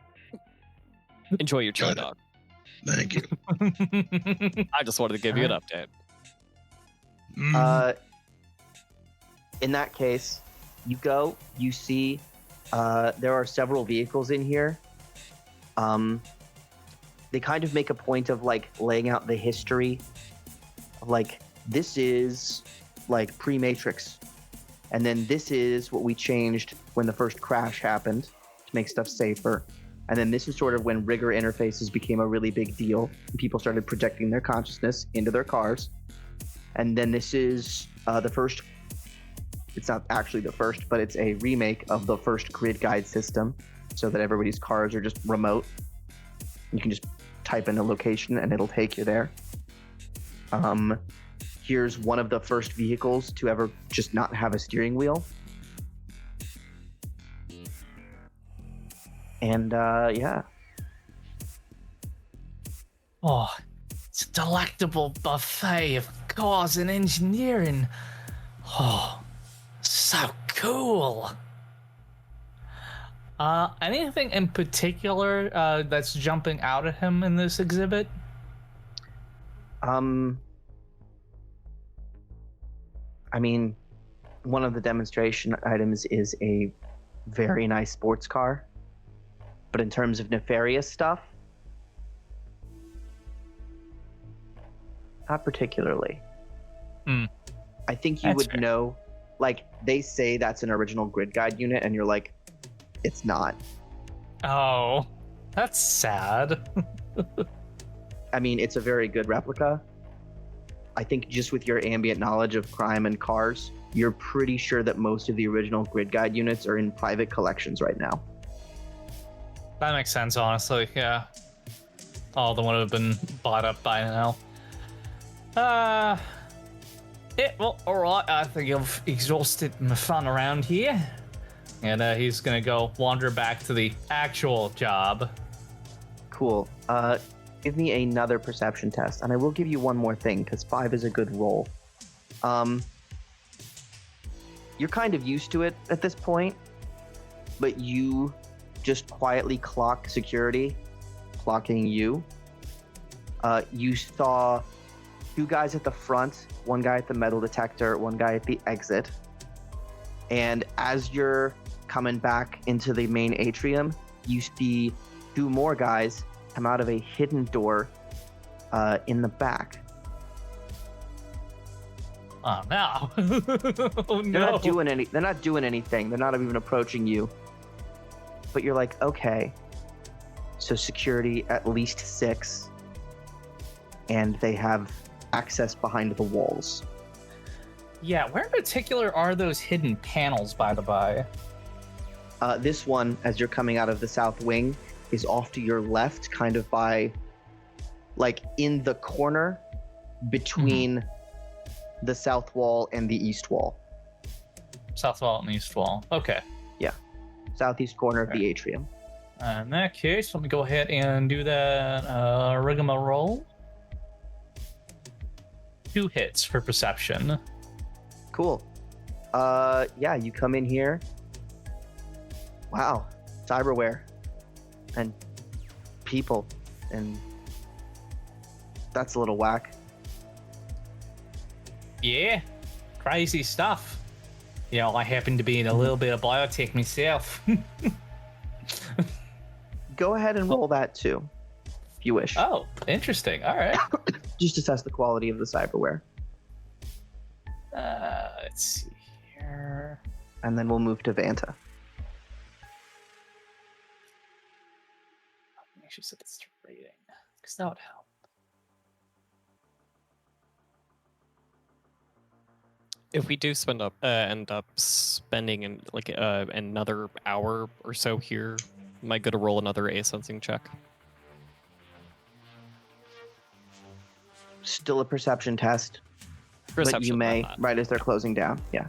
Enjoy your chili Got dog. Thank you. I just wanted to give you an update. In that case, you go, you see there are several vehicles in here. They kind of make a point of like laying out the history of like, this is like pre-Matrix, and then this is what we changed when the first crash happened to make stuff safer, and then this is sort of when rigor interfaces became a really big deal and people started projecting their consciousness into their cars. And then this is the first, it's not actually the first, but it's a remake of the first grid guide system, so that everybody's cars are just remote. You can just type in a location and it'll take you there. Here's one of the first vehicles to ever just not have a steering wheel. And yeah. Oh, it's a delectable buffet of cars and engineering. Oh, so cool. Anything in particular that's jumping out at him in this exhibit? I mean, one of the demonstration items is a very nice sports car. But in terms of nefarious stuff, Not particularly. Hmm. I think you That's would fair. know, like, they say that's an original grid guide unit, and you're like, it's not. Oh, that's sad. I mean, it's a very good replica. I think just with your ambient knowledge of crime and cars, you're pretty sure that most of the original grid guide units are in private collections right now. That makes sense, honestly. Yeah. All of them would have been bought up by now. Yeah, well, alright. I think I've exhausted my fun around here. And he's gonna go wander back to the actual job. Cool. Give me another perception test, and I will give you one more thing, because 5 is a good roll. You're kind of used to it at this point, but you just quietly clock security, clocking you. You saw 2 guys at the front, 1 guy at the metal detector, 1 guy at the exit. And as you're coming back into the main atrium, you see 2 more guys come out of a hidden door in the back. Oh no! Oh no! They're not doing anything. They're not even approaching you. But you're like, okay. So security at least 6, and they have access behind the walls. Yeah, where in particular are those hidden panels, by the by? This one, as you're coming out of the south wing, is off to your left, kind of by, like, in the corner between the south wall and the east wall. South wall and east wall. Okay. Southeast corner of Okay. the atrium. In that case, let me go ahead and do that rigmarole. 2 hits for perception. Cool. Yeah, you come in here. Wow. Cyberware. And people. And that's a little whack. Yeah, crazy stuff. You know, I happen to be in a little bit of biotech myself. Go ahead and roll that too, if you wish. Oh, interesting. All right. Just to test the quality of the cyberware. Let's see here. And then we'll move to Vanta. Make sure it's rating, because that would help. If we do end up spending another hour or so here, am I good to roll another A-sensing check? Still a perception test, but you Perception, may, not. right as they're closing down. Yeah.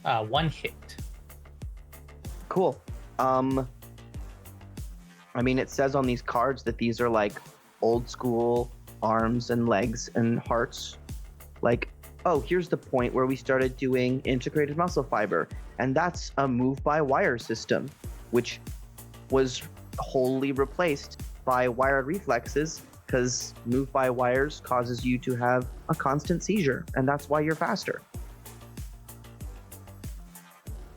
1 hit. Cool. I mean, it says on these cards that these are like old school arms and legs and hearts. Like, oh, here's the point where we started doing integrated muscle fiber. And that's a move-by-wire system, which was wholly replaced by wired reflexes, because move-by-wires causes you to have a constant seizure, and that's why you're faster.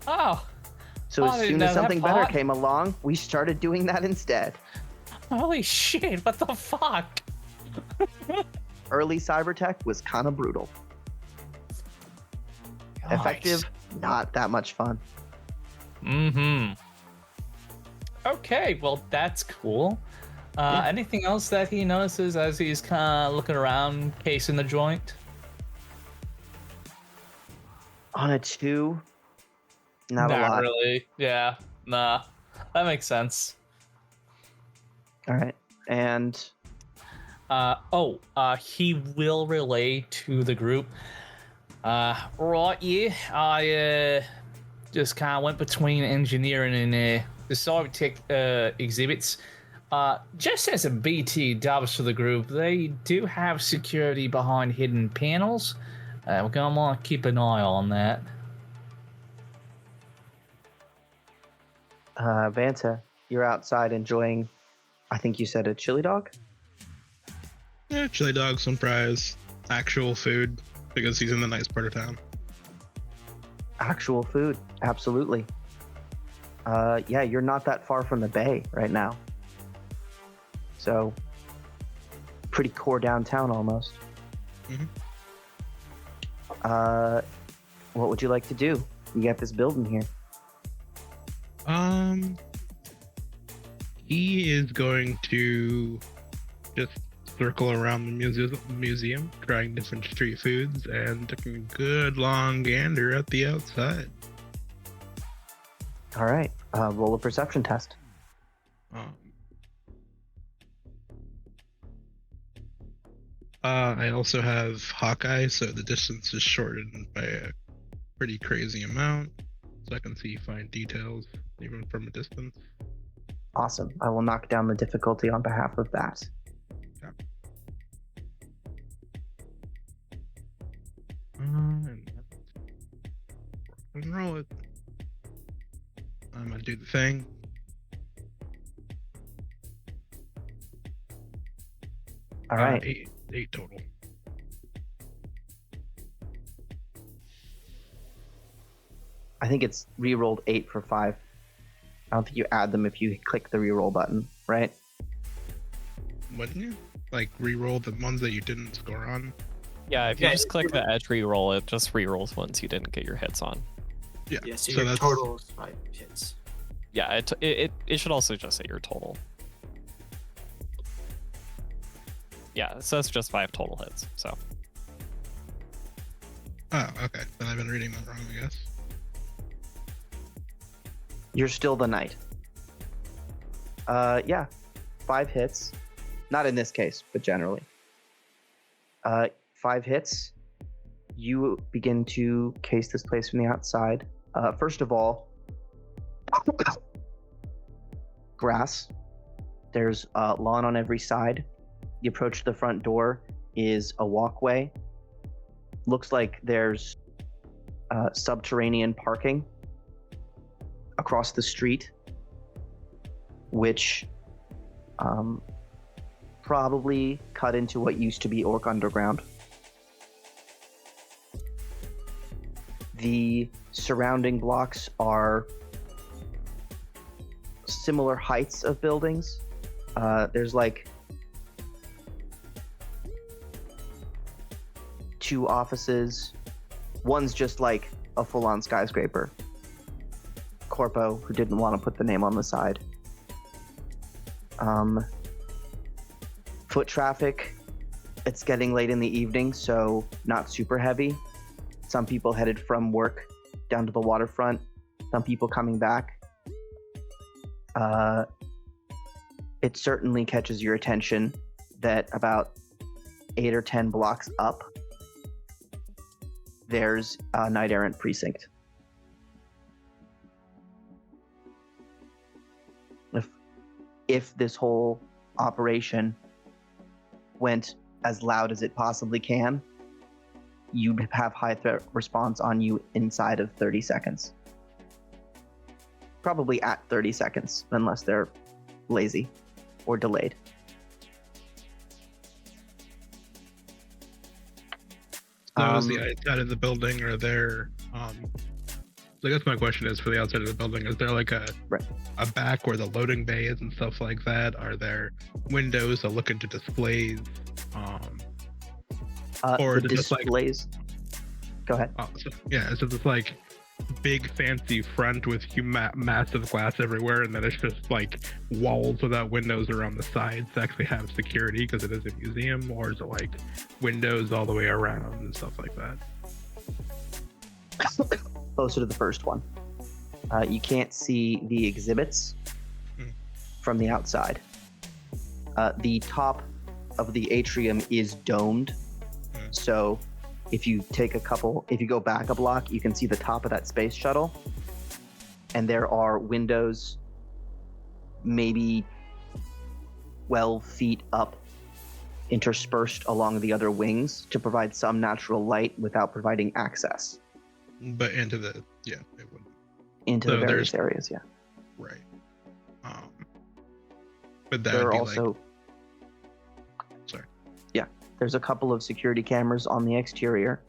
Oh, So Oh, I as didn't soon know as that something better part. came along, we started doing that instead. holy shit, what the fuck? Early cybertech was kind of brutal. Effective, not that much fun. Mm-hmm. Okay, well, that's cool. Yeah. Anything else that he notices as he's kind of looking around, casing the joint? On a 2, not a lot. Really. Yeah, nah. That makes sense. All right. And He will relay to the group. Right, yeah, I just kind of went between engineering and the cybertech exhibits. Just as a BT dubs for the group, they do have security behind hidden panels. We're gonna want to keep an eye on that. Vanta, you're outside enjoying, I think you said a chili dog? Yeah, chili dog, some fries, actual food, because he's in the nice part of town. Actual food, absolutely. Yeah, you're not that far from the bay right now. So, pretty core downtown almost. Mhm. What would you like to do? You got this building here. He is going to just circle around the museum, trying different street foods and taking a good long gander at the outside. All right. Roll a perception test. I also have Hawkeye, so the distance is shortened by a pretty crazy amount, so I can see fine details even from a distance. Awesome. I will knock down the difficulty on behalf of that. And roll it. I'm gonna do the thing. All right. 8 total. I think it's re-rolled 8 for 5. I don't think you add them if you click the re-roll button, right? Wouldn't you? Like re-roll the ones that you didn't score on? Yeah, if you just click the edge reroll, it just rerolls ones you didn't get your hits on. Yeah. Yeah, so so your that's total is 5 hits. Yeah, it should also just say your total. Yeah, it says just 5 total hits, so. Oh, okay. Then I've been reading that wrong, I guess. You're still the knight. Yeah. 5 hits. Not in this case, but generally. 5 hits. You begin to case this place from the outside. First of all, grass. There's lawn on every side. You approach the front door is a walkway. Looks like there's subterranean parking across the street, which probably cut into what used to be Orc Underground. The surrounding blocks are similar heights of buildings. There's like 2 offices. One's just like a full-on skyscraper. Corpo, who didn't want to put the name on the side. Foot traffic, it's getting late in the evening, so not super heavy. Some people headed from work down to the waterfront, some people coming back. It certainly catches your attention that about 8 or 10 blocks up, there's a Knight Errant precinct. If this whole operation went as loud as it possibly can, you'd have high threat response on you inside of 30 seconds. Probably at 30 seconds, unless they're lazy or delayed. So is the outside of the building, or there I guess my question is, for the outside of the building, is there like a back where the loading bay is and stuff like that? Are there windows that look into displays? Or the just displays. Go ahead. So it's like big fancy front with massive glass everywhere, and then it's just like walls without windows around the sides to actually have security because it is a museum, or is it like windows all the way around and stuff like that? Closer to the first one. You can't see the exhibits from the outside. The top of the atrium is domed, so if you go back a block, you can see the top of that space shuttle, and there are windows maybe 12 feet up, interspersed along the other wings to provide some natural light without providing access. But into the, it would. Into the various areas, yeah. Right. But that there would are be also... like... Sorry. Yeah, there's a couple of security cameras on the exterior.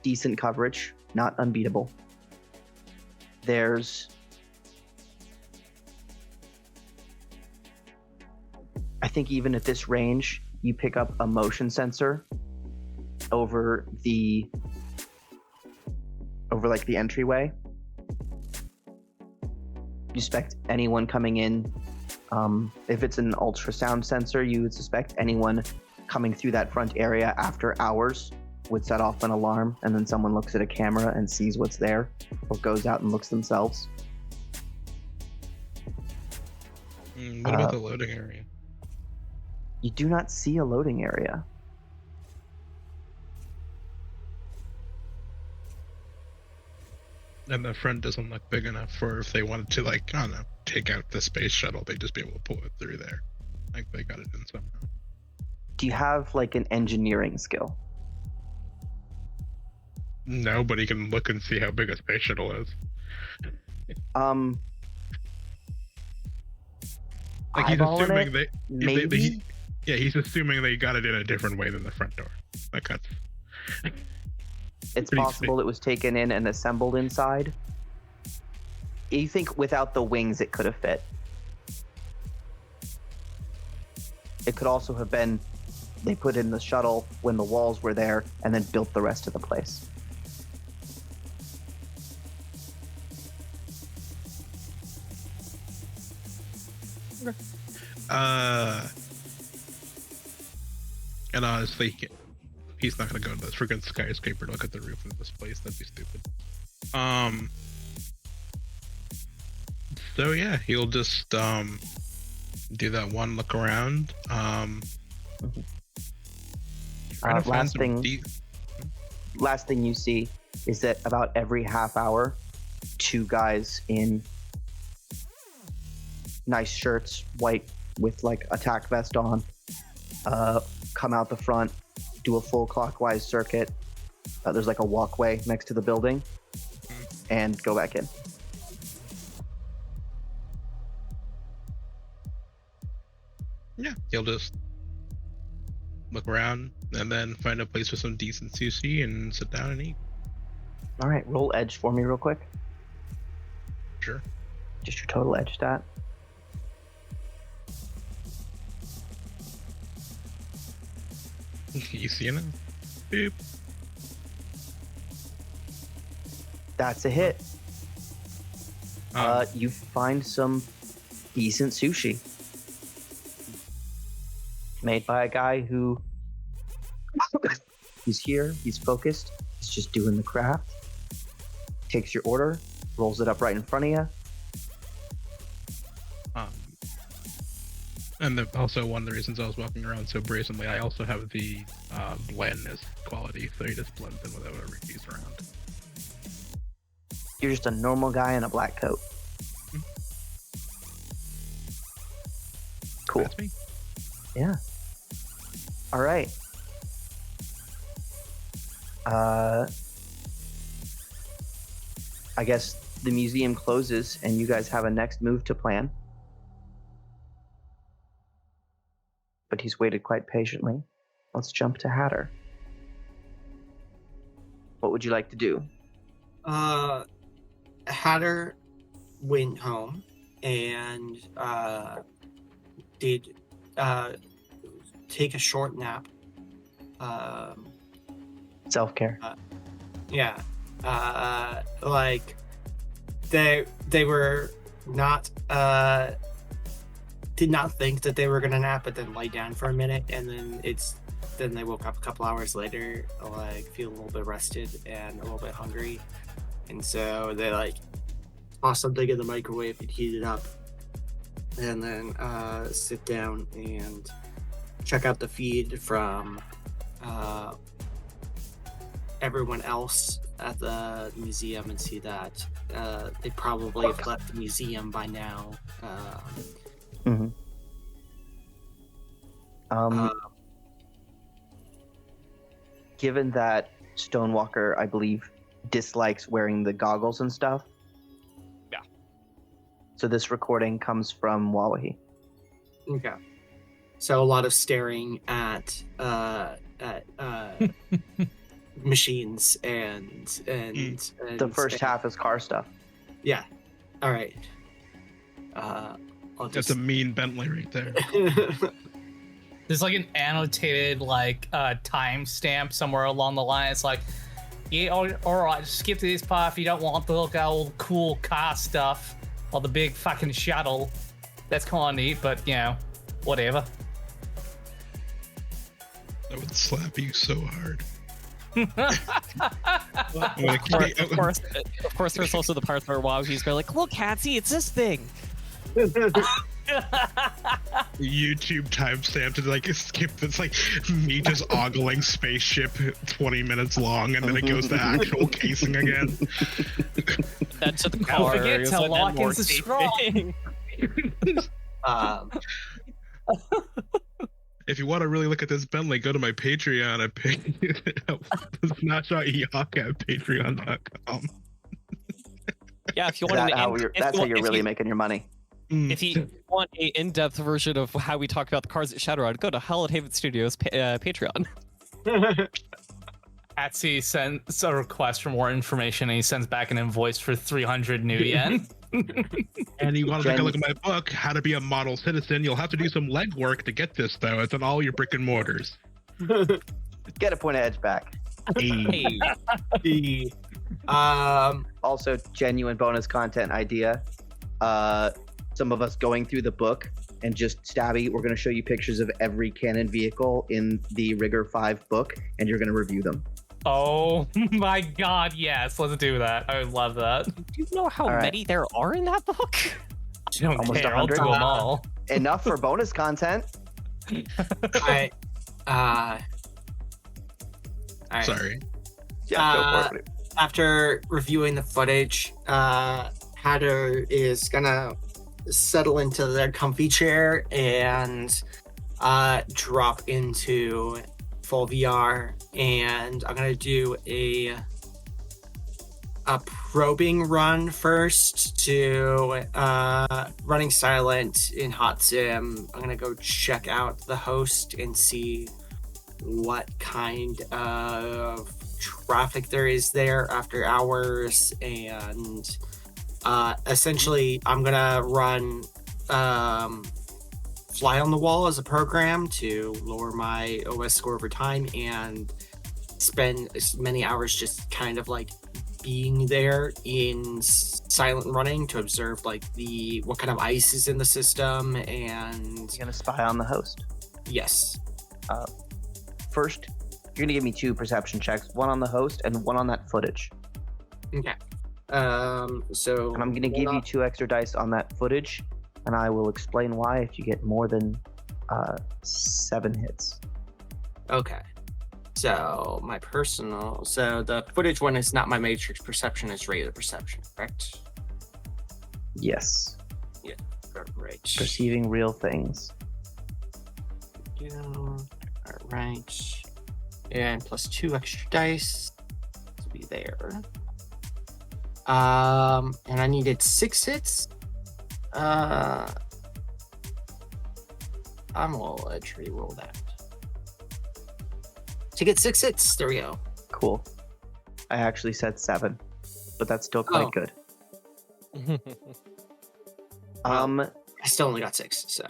Decent coverage, not unbeatable. There's... I think even at this range, you pick up a motion sensor over like the entryway. You suspect anyone coming in. If it's an ultrasound sensor, you would suspect anyone coming through that front area after hours would set off an alarm, and then someone looks at a camera and sees what's there, or goes out and looks themselves. What about the loading area? You do not see a loading area. And the front doesn't look big enough for if they wanted to, like, I don't know, take out the space shuttle, they'd just be able to pull it through there. Like, they got it in somehow. Do you have, like, an engineering skill? No, but he can look and see how big a space shuttle is. Like, he's assuming maybe? He's assuming they got it in a different way than the front door. Like, that's... It's possible it was taken in and assembled inside. You think without the wings it could have fit. It could also have been they put in the shuttle when the walls were there and then built the rest of the place. And honestly, he's not gonna go to this freaking skyscraper to look at the roof of this place. That'd be stupid. So yeah, he'll just do that one look around. Last thing you see is that about every half hour, two guys in nice shirts, white with like a tack vest on, come out the front, do a full clockwise circuit. There's like a walkway next to the building, and go back in. Yeah, he'll just look around and then find a place with some decent sushi and sit down and eat. All right, roll edge for me real quick. Sure. Just your total edge stat. You see it? Boop. That's a hit. You find some decent sushi made by a guy who he's here, he's focused, he's just doing the craft. Takes your order, rolls it up right in front of you. And also one of the reasons I was walking around so brazenly, I also have the blandness quality, so he just blends in with whatever he's around. You're just a normal guy in a black coat. Mm-hmm. Cool. That's me. Yeah. All right. I guess the museum closes and you guys have a next move to plan. But he's waited quite patiently. Let's jump to Hatter. What would you like to do? Hatter went home and did take a short nap. Self-care. Yeah. Like they were not did not think that they were gonna nap, but then lay down for a minute, and then they woke up a couple hours later, like feeling a little bit rested and a little bit hungry, and so they like toss something in the microwave and heat it up, and then sit down and check out the feed from everyone else at the museum and see that they probably have left the museum by now. Mm-hmm. Given that Stonewalker, I believe, dislikes wearing the goggles and stuff. Yeah. So this recording comes from Wawahi. Okay. So a lot of staring at machines and the first half is car stuff. Yeah. All right. That's a mean Bentley right there. There's like an annotated like timestamp somewhere along the line. It's like, yeah, all right, just skip to this part if you don't want to look at all the cool car stuff or the big fucking shuttle. That's kind of neat, but you know, whatever. That would slap you so hard. Of course, there's also the parts where Wawahi's like, look, Hatsy, it's this thing. YouTube timestamp to like skip. It's like me just ogling spaceship 20 minutes long, and then it goes to actual casing again. Then to the car. Don't forget to lock and subscribe. If you want to really look at this Bentley, go to my Patreon at snapshot.yak at patreon.com. Yeah, if you want that's how you're really making your money. If you want an in-depth version of how we talk about the cars at Shadowrun, go to Hell at Haven Studios Patreon. Patsy sends a request for more information, and he sends back an invoice for 300 new yen. And you want to take a look at my book, How to Be a Model Citizen. You'll have to do some legwork to get this, though. It's on all your brick and mortars. Get a point of edge back. Hey. Also, genuine bonus content idea. Some of us going through the book and just Stabby, we're going to show you pictures of every canon vehicle in the Rigger 5 book, and you're going to review them. Oh my god, yes, let's do that. I would love that. Do you know how many there are in that book? I don't Almost care, I'll do 100. them all. Enough for bonus content. Alright. Sorry. Yeah, go for it. After reviewing the footage, Hatter is gonna settle into their comfy chair and drop into full VR, and I'm gonna do a probing run first to running silent in hot sim. I'm gonna go check out the host and see what kind of traffic there is there after hours, and essentially I'm gonna run Fly on the Wall as a program to lower my OS score over time and spend as many hours just kind of like being there in silent running to observe like what kind of ice is in the system. And You're gonna spy on the host. Yes. First, you're gonna give me 2 perception checks, one on the host and one on that footage. Okay. So And I'm gonna give you 2 extra dice on that footage, and I will explain why if you get more than 7 hits. Okay. So the footage one is not my matrix perception, it's regular perception, correct? Yes. Yeah. Right. Perceiving real things. All right. And plus 2 extra dice to be there. And I needed 6 hits. I'm gonna re-roll that. To get 6 hits, there we go. Cool. I actually said 7, but that's still quite good. I still only got 6, so.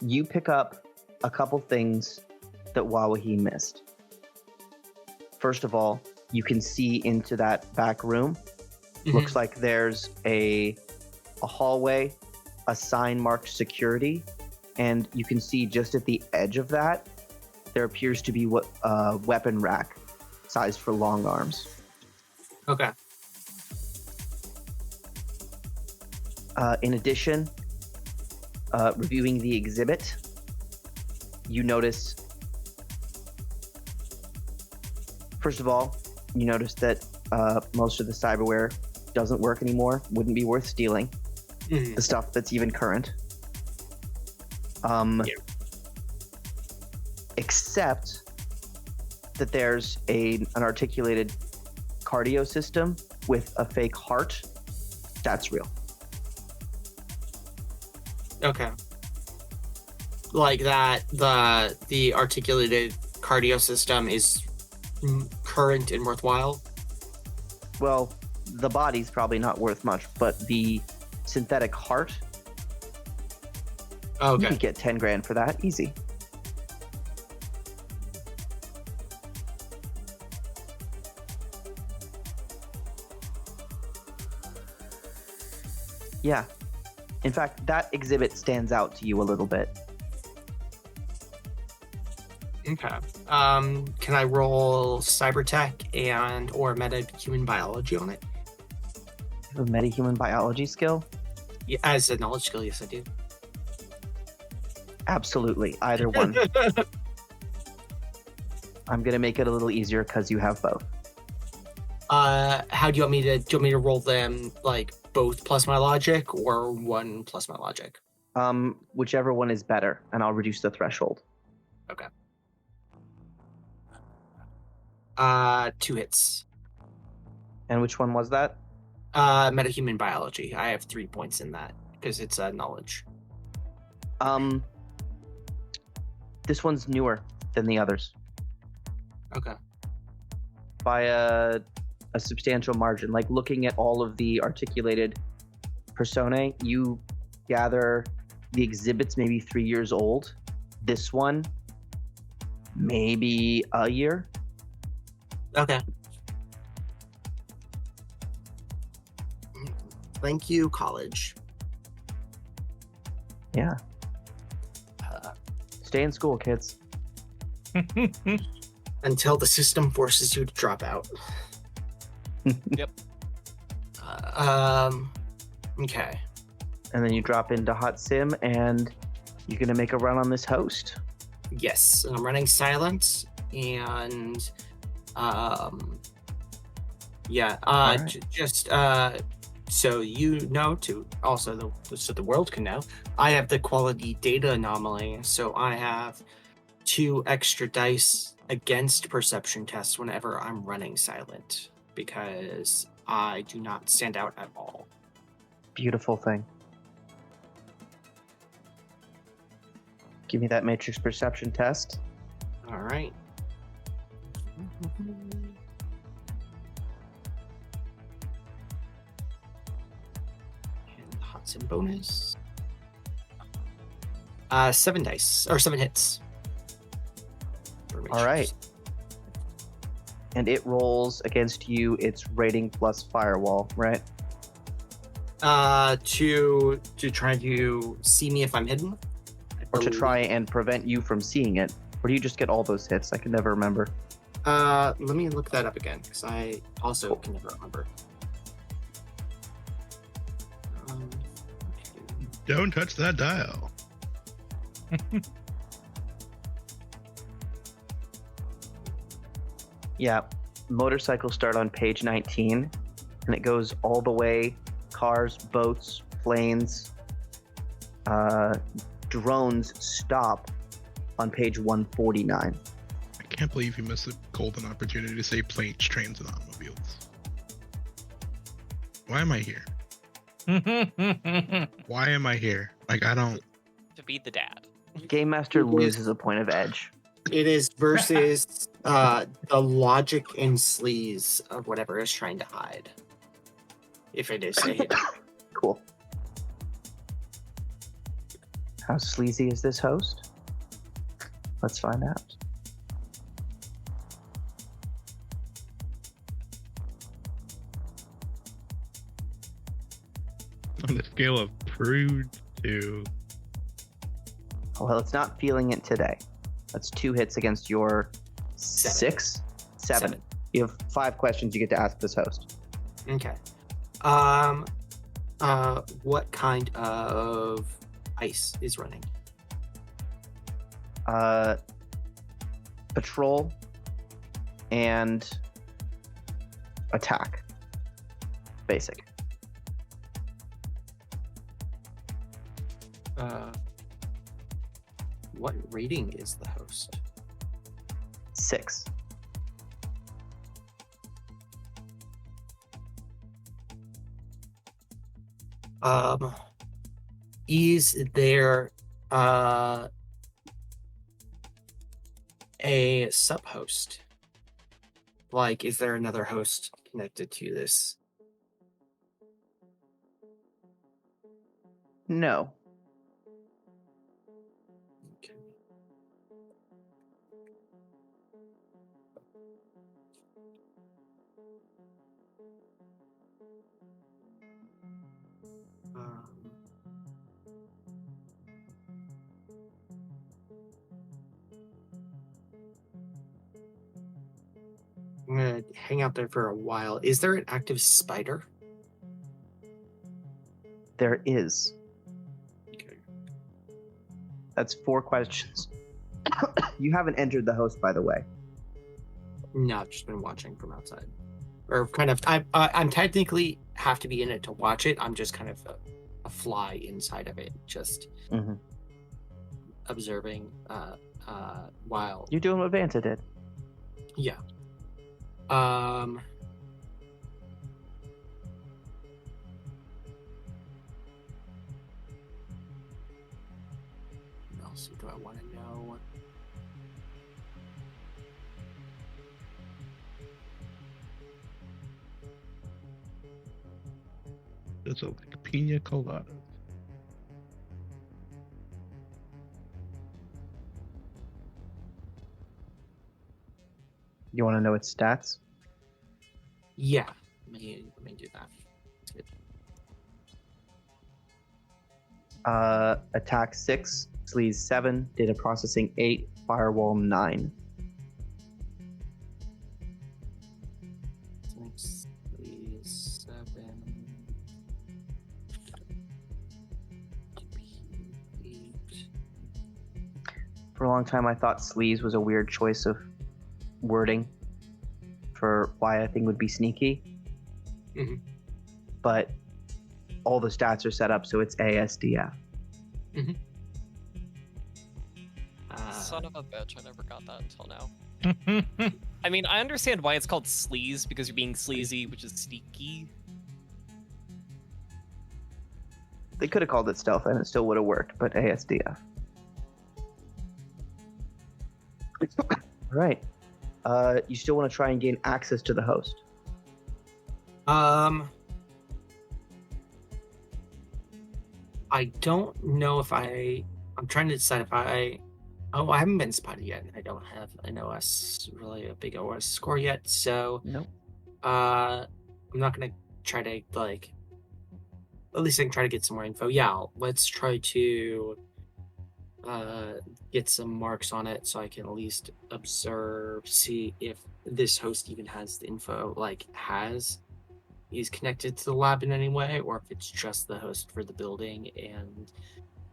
You pick up a couple things that Wawahi missed. First of all, you can see into that back room. Looks like there's a hallway, a sign marked security, and you can see just at the edge of that, there appears to be a weapon rack sized for long arms. Okay. In addition, reviewing the exhibit, you notice, first of all, you notice that most of the cyberware doesn't work anymore, wouldn't be worth stealing. The stuff that's even current. Except that there's an articulated cardio system with a fake heart. That's real. Okay. Like that, the articulated cardio system is current and worthwhile? Well, the body's probably not worth much, but the synthetic heart You Okay. could get 10 grand for that, easy. Yeah. In fact, that exhibit stands out to you a little bit. Okay. Can I roll cyber tech and or meta human biology on it? You have a metahuman biology skill? Yeah, as a knowledge skill, yes, I do. Absolutely. Either one. I'm going to make it a little easier because you have both. How do you want me to? Do you want me to roll them like both plus my logic or one plus my logic? Whichever one is better, and I'll reduce the threshold. Okay. 2 hits. And which one was that? Metahuman biology. I have 3 points in that because it's knowledge. This one's newer than the others Okay. by a substantial margin. Like looking at all of the articulated personae, you gather the exhibit's maybe 3 years old. This one, maybe a year. Okay. Thank you, college. Yeah. Uh, Stay in school, kids. until the system forces you to drop out. Yep. Okay. And then you drop into Hot Sim, and you're gonna make a run on this host. Yes, and I'm running silent, and yeah. Alright. Just so you know, to also so the world can know, I have the quality data anomaly, so I have 2 extra dice against perception tests whenever I'm running silent because I do not stand out at all. Beautiful thing. Give me that matrix perception test. All right. And hot sim bonus. 7 dice or 7 hits. All right. And it rolls against you its rating plus firewall, right? To try to see me if I'm hidden. Or to try and prevent you from seeing it. Or do you just get all those hits? I can never remember. Let me look that up again because I also can never remember. Don't touch that dial. Yeah. Motorcycles start on page 19, and it goes all the way. Cars, boats, planes, drones stop on page 149. I can't believe you missed a golden opportunity to say planes, trains, and automobiles. Why am I here? Why am I here? Like, I don't... To be the dad. Game Master loses a point of edge. It is versus the logic and sleaze of whatever is trying to hide. If it is a hidden. Cool. How sleazy is this host? Let's find out. On the scale of prude to... Well, it's not feeling it today. That's 2 hits against your 6? 7. You have 5 questions you get to ask this host. Okay. What kind of ice is running? Patrol and attack. Basic. What rating is the host? 6. Is there a sub-host? Like, is there another host connected to this? No. I'm gonna hang out there for a while. Is there an active spider? There is. Okay. That's 4 questions. You haven't entered the host, by the way. No, I've just been watching from outside, or kind of. I'm technically have to be in it to watch it. I'm just kind of a fly inside of it, just Mhm. observing. While You're doing what Vanta did. yeah. What else do I want to know? It's a pina colada. You want to know its stats? Yeah, let me do that. That's good. Attack 6, sleaze 7, data processing 8, firewall 9. 6, 3, 7. 8. For a long time, I thought sleaze was a weird choice of wording for why a thing would be sneaky. Mhm. But all the stats are set up so it's ASDF. Son of a bitch, I never got that until now. I mean, I understand why it's called sleaze, because you're being sleazy, which is sneaky. They could have called it stealth and it still would have worked, but ASDF. All right. You still want to try and gain access to the host? I don't know if I'm trying to decide if I haven't been spotted yet. I don't have an OS, really a big OS score yet, so Nope. I'm not gonna try to at least I can try to get some more info. Yeah, let's try to get some marks on it so I can at least observe, see if this host even has the info, is connected to the lab in any way, or if it's just the host for the building and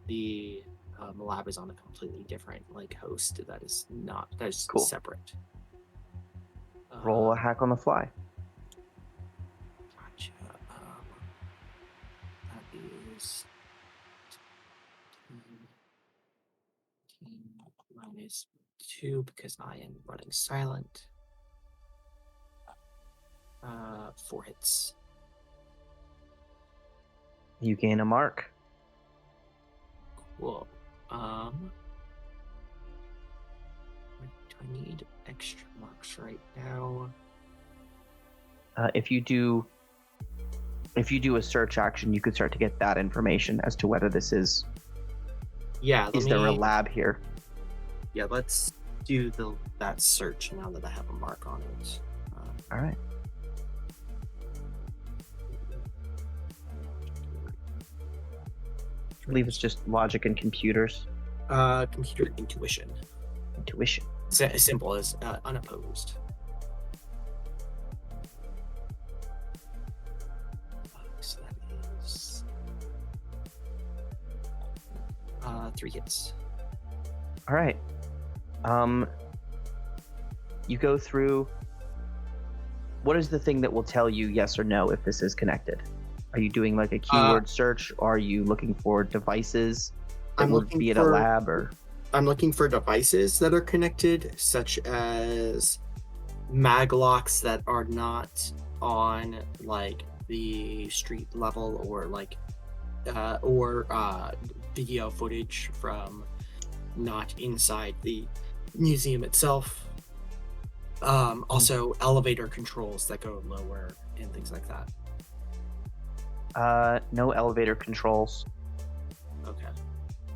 the lab is on a completely different host that is Cool. separate. Roll a hack on the fly. Gotcha. That is 10 minus 2 because I am running silent. 4 hits. You gain a mark. Cool. Do I need extra marks right now? If you do a search action, you could start to get that information as to whether this is. Yeah. Is there a lab here? Yeah, let's do that search now that I have a mark on it. All right. I believe it's just logic and computers. Computer intuition. Intuition. It's as simple as unopposed. So that is 3 hits. All right. You go through. What is the thing that will tell you yes or no if this is connected? Are you doing a keyword search? Or are you looking for devices that would be at a lab? Or I'm looking for devices that are connected, such as maglocks that are not on the street level, or video footage from not inside the museum itself. Also elevator controls that go lower and things like that. no elevator controls. Okay.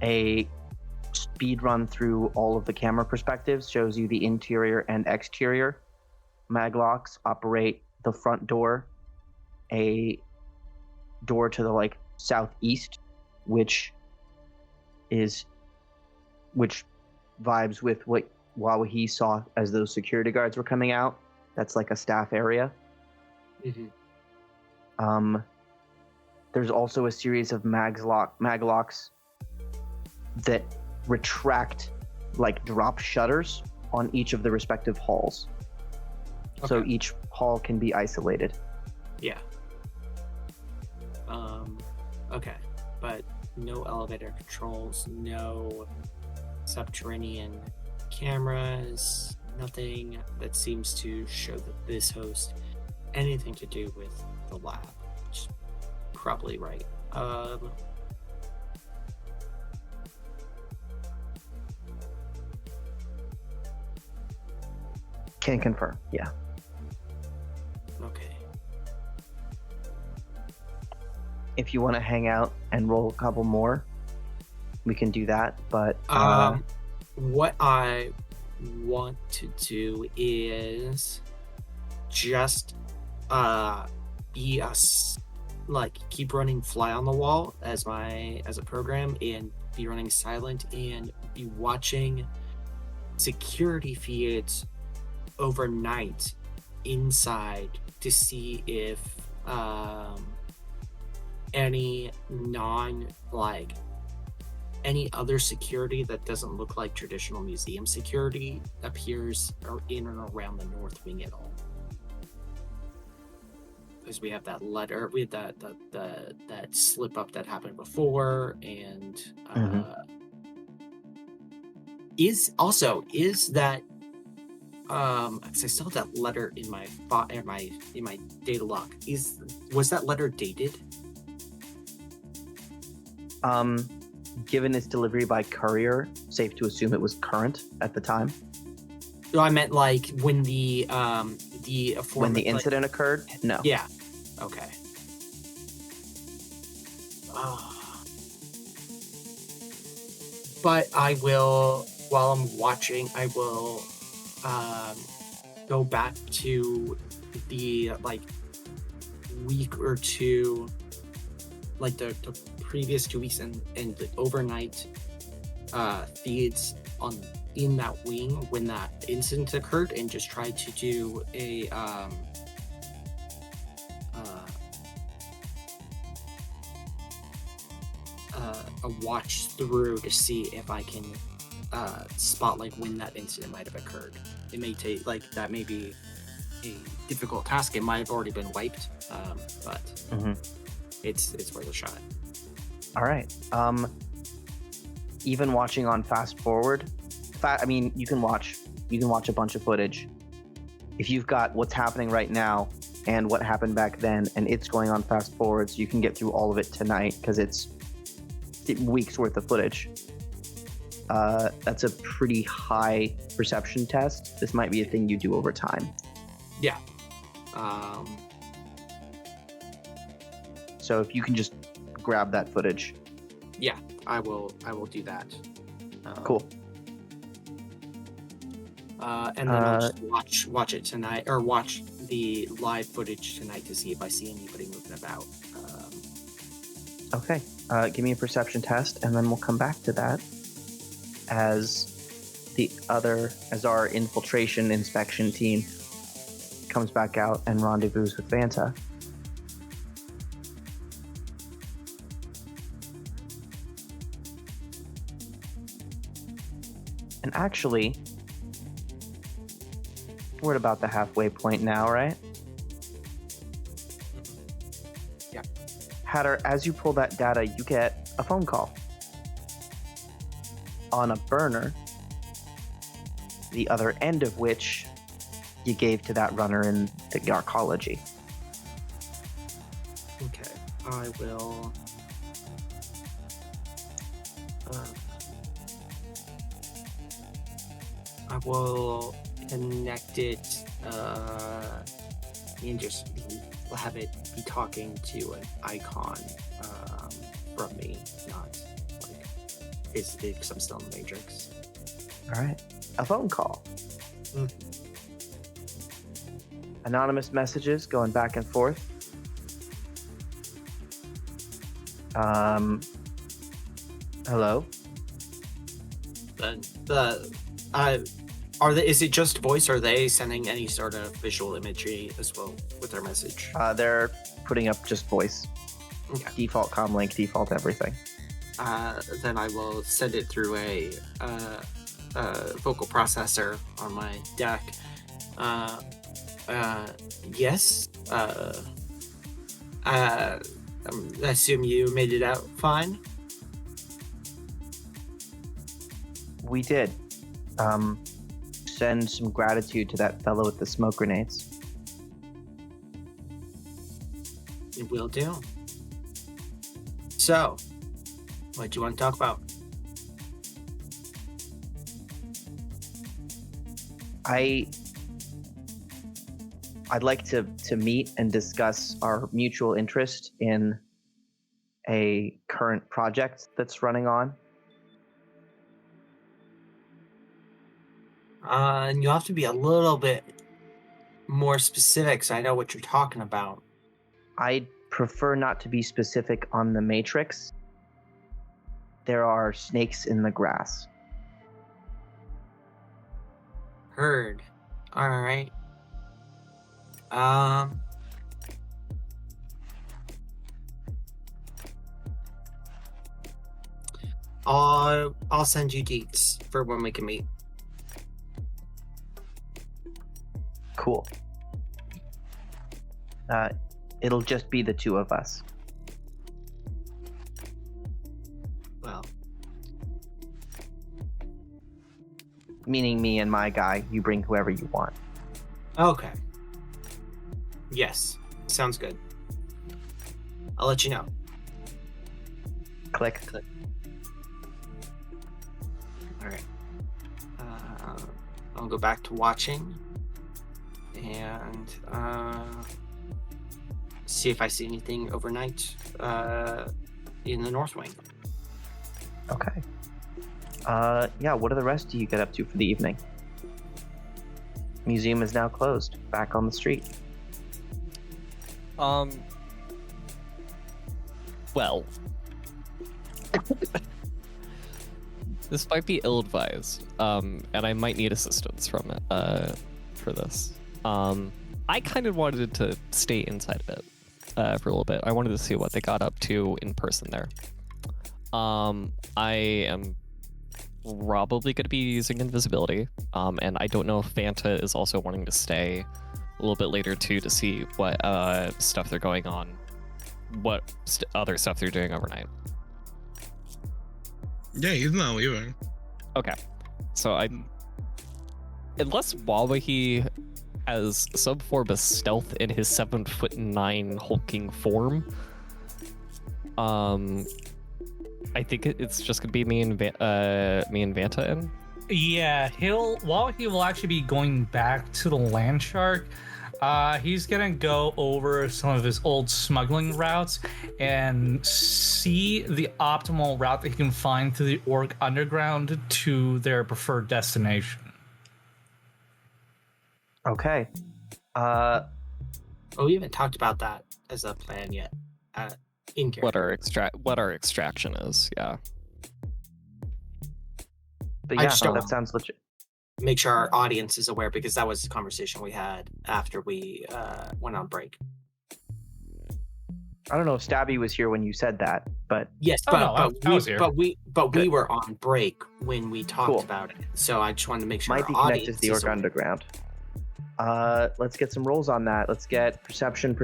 A speed run through all of the camera perspectives shows you the interior and exterior maglocks operate the front door, a door to the like southeast, which vibes with what Wawahi saw as those security guards were coming out. That's like a staff area. Mm-hmm. There's also a series of maglocks that retract like drop shutters on each of the respective halls. Okay. So each hall can be isolated. Yeah. Okay, but no elevator controls, no subterranean cameras, nothing that seems to show that this hosts anything to do with the lab. Which is probably right. Can confirm, yeah. Okay. If you want to hang out and roll a couple more, we can do that. But what I want to do is just be us, like, keep running Fly on the Wall as a program, and be running silent and be watching security feeds overnight inside to see if any any other security that doesn't look like traditional museum security appears in and around the north wing at all. Because we have that letter, we had that slip up that happened before, and is that because I still have that letter in my data log. Was that letter dated? Given its delivery by courier, safe to assume it was current at the time. No, I meant like when the when the incident occurred. No. Yeah. Okay. But I will, while I'm watching, I will go back to the week or two, like the previous 2 weeks, and the overnight feeds in that wing when that incident occurred, and just try to do a watch through to see if I can spot when that incident might have occurred. It may take that may be a difficult task. It might have already been wiped, but it's worth a shot. All right. Even watching on fast forward, you can watch a bunch of footage. If you've got what's happening right now and what happened back then, and it's going on fast forwards, you can get through all of it tonight because it's weeks worth of footage. That's a pretty high perception test. This might be a thing you do over time. Yeah. So if you can just grab that footage. Yeah, I will do that. Cool. And then I'll just watch it tonight, or watch the live footage tonight to see if I see anybody moving about. Okay. Give me a perception test, and then we'll come back to that as our infiltration inspection team comes back out and rendezvous with Vanta. And actually, we're at about the halfway point now, right? Yeah. Hatter, as you pull that data, you get a phone call on a burner, the other end of which you gave to that runner in the arcology. Okay, I will. I will connect it and just have it be talking to an icon from me, not physically, because I'm still in the Matrix. All right, a phone call. anonymous messages going back and forth. Hello? Is it just voice, or are they sending any sort of visual imagery as well with their message? They're putting up just voice. Okay. Default comlink, default everything. Then I will send it through a vocal processor on my deck. Yes. I assume you made it out fine. We did. Send some gratitude to that fellow with the smoke grenades. It will do. So, what do you want to talk about? I'd like to meet and discuss our mutual interest in a current project that's running on. And you have to be a little bit more specific so I know what you're talking about. I'd prefer not to be specific on the Matrix. There are snakes in the grass. Heard. Alright. I'll send you deets for when we can meet. Cool. It'll just be the two of us. Well, Meaning me and my guy. You bring whoever you want. okay. Yes, sounds good. I'll let you know. Click. Alright. I'll go back to watching and see if I see anything overnight in the North Wing. Okay. Yeah, what do the rest of you get up to for the evening? Museum is now closed. Back on the street. Well, this might be ill-advised, and I might need assistance from it, for this. I kind of wanted to stay inside of it, for a little bit. I wanted to see what they got up to in person there. I am probably going to be using invisibility, and I don't know if Vanta is also wanting to stay a little bit later too to see what stuff they're going on, what other stuff they're doing overnight. Yeah, he's not leaving. Okay, so unless Wawahi has some form of stealth in his 7'9" hulking form, I think it's just gonna be me and Vanta in. Yeah, while he will actually be going back to the land shark, he's gonna go over some of his old smuggling routes and see the optimal route that he can find through the Orc Underground to their preferred destination. Okay. We haven't talked about that as a plan yet. In character. What our extraction is, yeah. But I yeah, just don't that sounds legit. Make sure our audience is aware, because that was the conversation we had after we went on break. I don't know if Stabby was here when you said that, but Yes, Oh, but, no, I was here. we Good. were on break when we talked Cool. about it. So I just wanted to make sure might our be connected audience to the is Orc aware. Underground. Let's get some rolls on that. Let's get perception,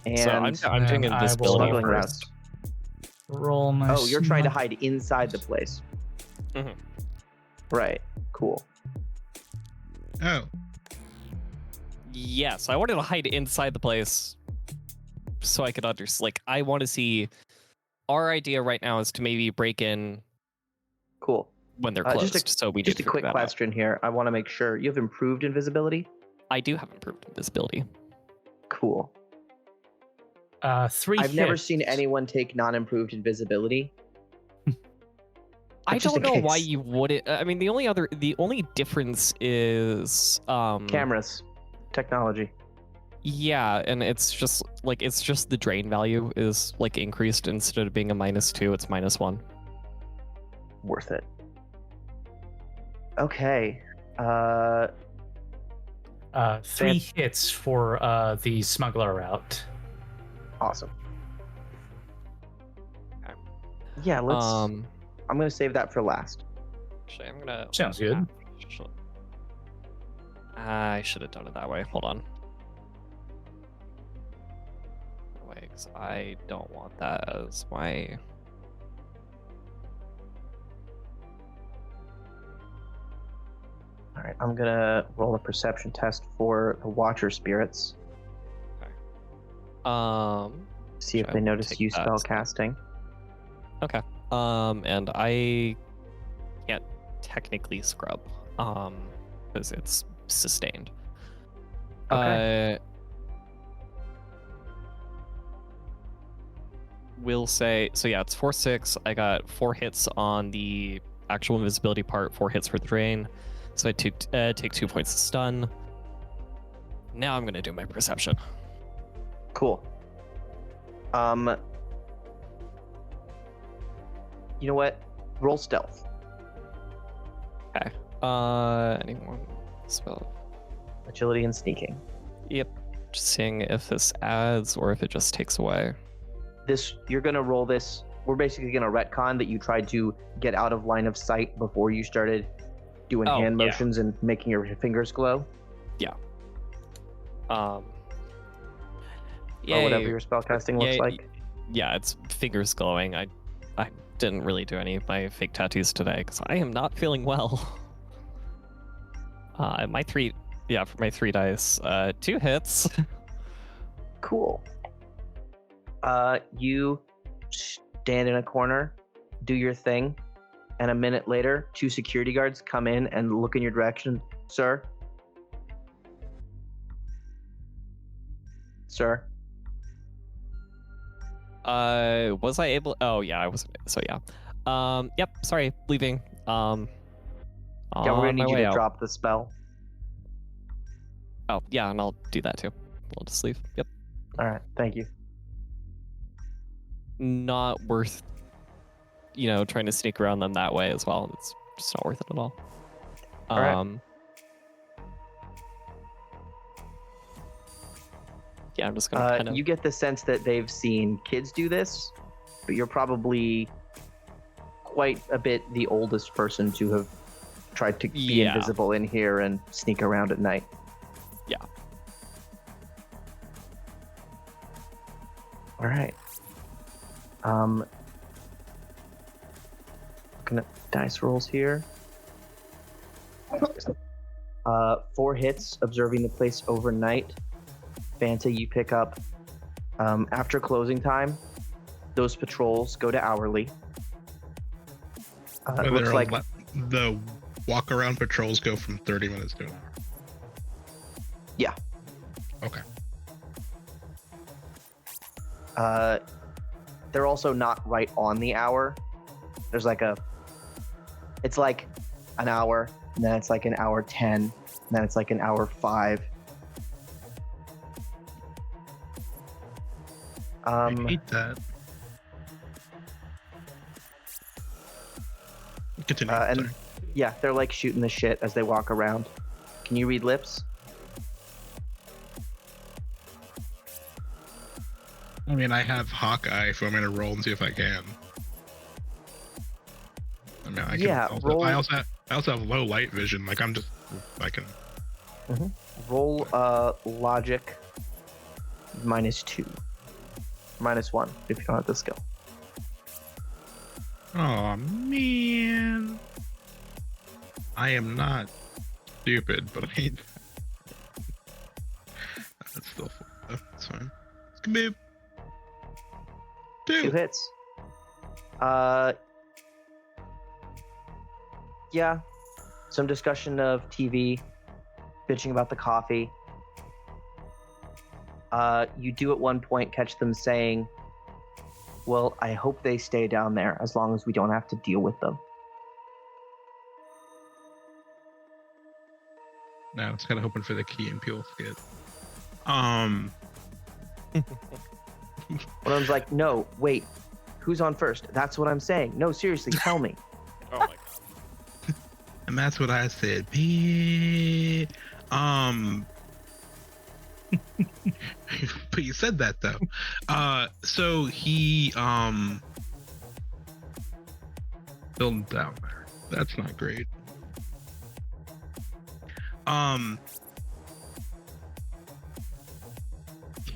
and So I'm doing And I will- invisibility smuggling first. routes. Roll my. Oh, you're trying to smug- hide inside the place. Mhm. Right. Cool. Oh, Yes, I wanted to hide inside the place so I could understand. I want to see. Our idea right now is to maybe break in Cool. when they're Just closed. So we Just a did figure quick that out. question here. I want to make sure you have improved invisibility. I do have improved invisibility. Cool. 3 I've never hits. seen anyone take non-improved invisibility. I Just don't in know why case. you wouldn't. I mean, the only difference is Cameras. technology. Yeah, and it's just the drain value is like increased. Instead of being a -2, it's -1. Worth it. Okay. 3 hits for the smuggler route. Awesome. Okay. Yeah, let's. I'm gonna save that for last. Actually, I'm gonna. Sounds good. I should have done it that way. Hold on. Wait, because I don't want that as my. All right, I'm gonna roll a perception test for the Watcher spirits. See if Should they I notice take you that spell as- casting. Okay. And I can't technically scrub, because it's sustained. Okay. We'll say so. Yeah, it's 4/6. I got 4 hits on the actual invisibility part, 4 hits for the drain. So I take 2 points of stun. Now I'm gonna do my perception. Cool. You know what? Roll stealth. Okay. Anyone spell? Agility and sneaking. Yep. Just seeing if this adds or if it just takes away. You're gonna roll this. We're basically gonna retcon that you tried to get out of line of sight before you started doing hand yeah. motions and making your fingers glow. Or whatever your spellcasting looks like. Yeah, it's fingers glowing. I didn't really do any of my fake tattoos today because I am not feeling well. For my 3 dice, 2 hits. Cool. You stand in a corner, do your thing, and a minute later, 2 security guards come in and look in your direction. Sir? Sir? Was I able? Oh yeah, I was. So yeah. Yep. Sorry, leaving. Yeah, we're gonna need you to drop the spell. Oh yeah, and I'll do that too. I'll just leave. Yep. All right, thank you. Not worth, trying to sneak around them that way as well. It's just not worth it at all. All right. Yeah, I'm just gonna kind of. You get the sense that they've seen kids do this, but you're probably quite a bit the oldest person to have tried to be invisible in here and sneak around at night. Yeah. All right. Looking at dice rolls here. 4 hits, observing the place overnight. Vanta, you pick up. After closing time, those patrols go to hourly. It looks like the walk around patrols go from 30 minutes to an hour. Yeah. Okay. They're also not right on the hour. There's it's like an hour, and then it's like an hour 10, and then it's like an hour 5. I hate that. Continue. And yeah, they're like shooting the shit as they walk around. Can you read lips? I mean, I have Hawkeye if you want me to roll and see if I can. I mean, I can. Yeah, roll. I also have low light vision. Like I can. Roll logic -2. -1 if you don't have the skill. Oh man, I am not stupid, but I hate that. That's still fun. That's fine. Come here. 2 hits. Yeah. Some discussion of TV, bitching about the coffee. You do at one point catch them saying, well, I hope they stay down there as long as we don't have to deal with them. No, I was kind of hoping for the Key and Peele skit. One of them's like, no, wait, who's on first? That's what I'm saying. No, seriously, tell me. Oh my god. And that's what I said. But you said that though. So he filmed down there. That's not great.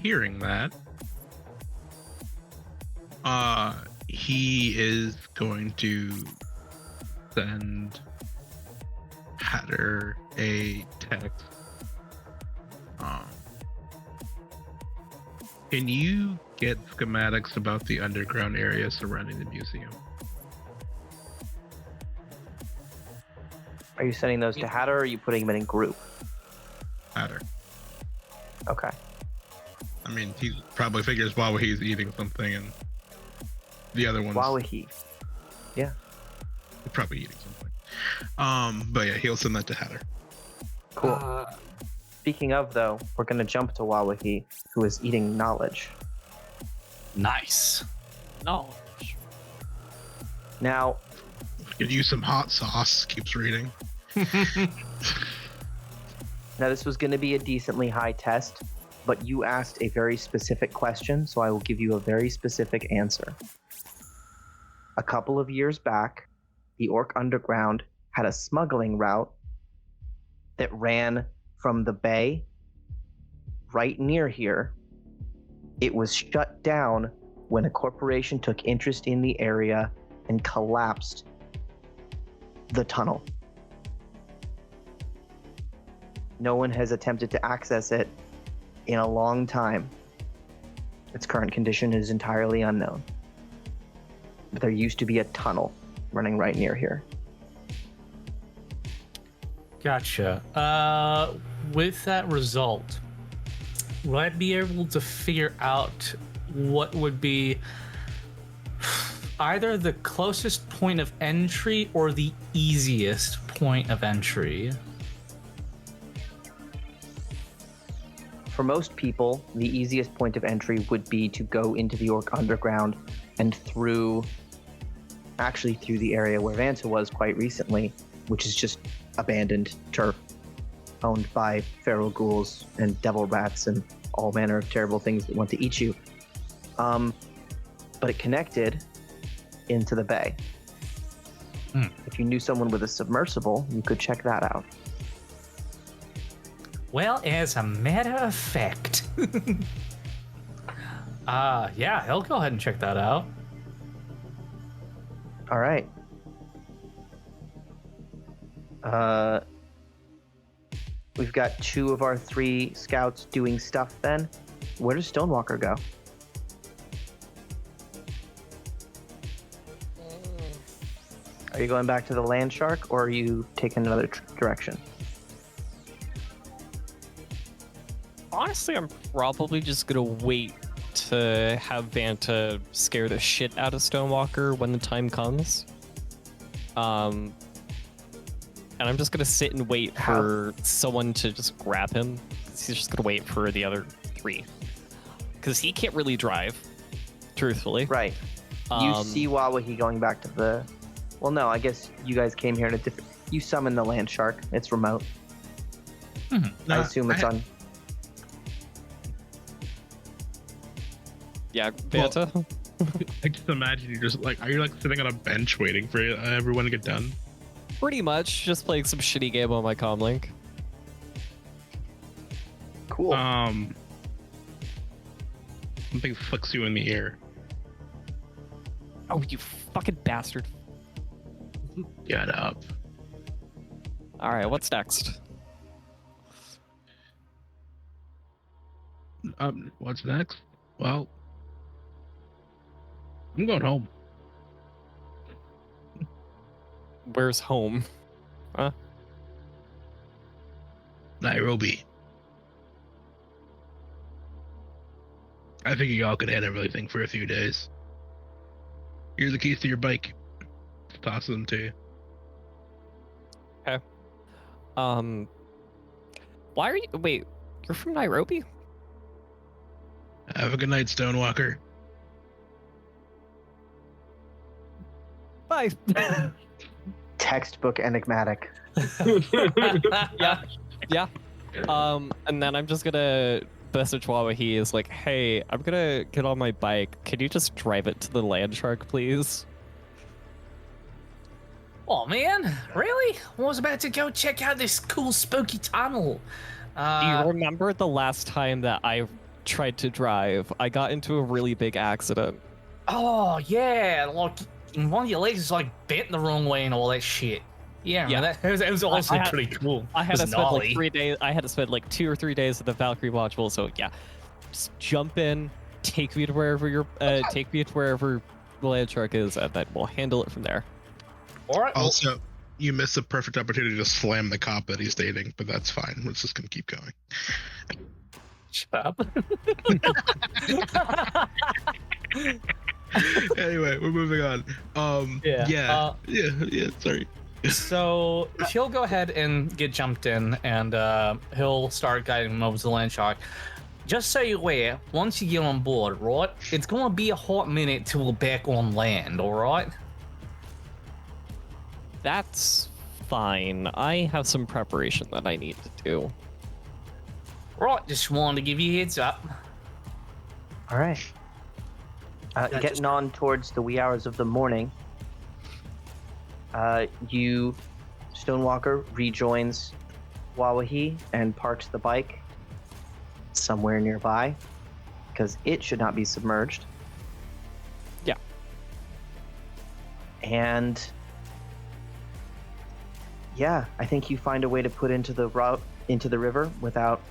Hearing that, he is going to send Hatter a text. Can you get schematics about the underground area surrounding the museum? Are you sending those to Hatter, or are you putting them in a group? Hatter. Okay. I mean, he probably figures Wawahi's eating something, and the other one's Wawahi. Yeah. probably eating something. But yeah, he'll send that to Hatter. Cool. Speaking of, though, we're going to jump to Wawahi, who is eating knowledge. Nice. No. Now, Could use some hot sauce. Keeps reading. Now, this was going to be a decently high test, but you asked a very specific question, so I will give you a very specific answer. A couple of years back, the Orc Underground had a smuggling route that ran from the bay right near here. It was shut down when a corporation took interest in the area and collapsed the tunnel. No one has attempted to access it in a long time. Its current condition is entirely unknown. But there used to be a tunnel running right near here. Gotcha. With that result, will I be able to figure out what would be either the closest point of entry or the easiest point of entry? For most people, the easiest point of entry would be to go into the Orc Underground and through the area where Vanta was quite recently, which is just abandoned turf owned by feral ghouls and devil rats and all manner of terrible things that want to eat you. But it connected into the bay. If you knew someone with a submersible, you could check that out. Well, as a matter of fact, yeah, he'll go ahead and check that out. All right. We've got 2 of our 3 scouts doing stuff then. Where does Stonewalker go? Are you going back to the land shark, or are you taking another direction? Honestly, I'm probably just gonna wait to have Vanta scare the shit out of Stonewalker when the time comes. And I'm just gonna sit and wait for someone to just grab him. He's just gonna wait for the other 3. Because he can't really drive, truthfully. Right. You see Wawahi going back to the... Well, no, I guess you guys came here in a different... You summon the land shark. It's remote. I assume it's on... Yeah, Vanta? I just imagine you're just like, are you like sitting on a bench waiting for everyone to get done? Pretty much, just playing some shitty game on my comlink. Cool. Something flicks you in the ear. Oh, you fucking bastard. Get up. Alright, what's next? What's next? Well, I'm going home. Where's home? Huh? Nairobi. I figure y'all could handle everything for a few days. Here's the keys to your bike. Just toss them to you. Okay. Why are you? Wait, you're from Nairobi? Have a good night, Stonewalker. Bye. Textbook enigmatic. Yeah. And then I'm just gonna message Wawahi is like, hey, I'm gonna get on my bike. Can you just drive it to the land shark, please? Oh man, really? I was about to go check out this cool spooky tunnel. Do you remember the last time that I tried to drive? I got into a really big accident. Oh yeah, like one of your legs is like bent the wrong way and all that shit. Yeah, Yeah. That was also I had- pretty cool. I had It to was spend gnarly. like 3 days. I had to spend like 2 or 3 days with the Valkyrie module. So yeah, just jump in, take me to wherever the land shark is, and then we'll handle it from there. All right. Also, you missed a perfect opportunity to slam the cop that he's dating, but that's fine. We're just gonna keep going. Shut up. Anyway, we're moving on. Yeah. Sorry. So he'll go ahead and get jumped in, and he'll start guiding him over to the land shark. Just so you're aware, once you get on board, right, it's gonna be a hot minute till we're back on land. All right. That's fine. I have some preparation that I need to do. Right. Just wanted to give you a heads up. All right. That Getting on towards the wee hours of the morning, Stonewalker rejoins Wawahi and parks the bike somewhere nearby because it should not be submerged. Yeah. And yeah, I think you find a way to put into the river without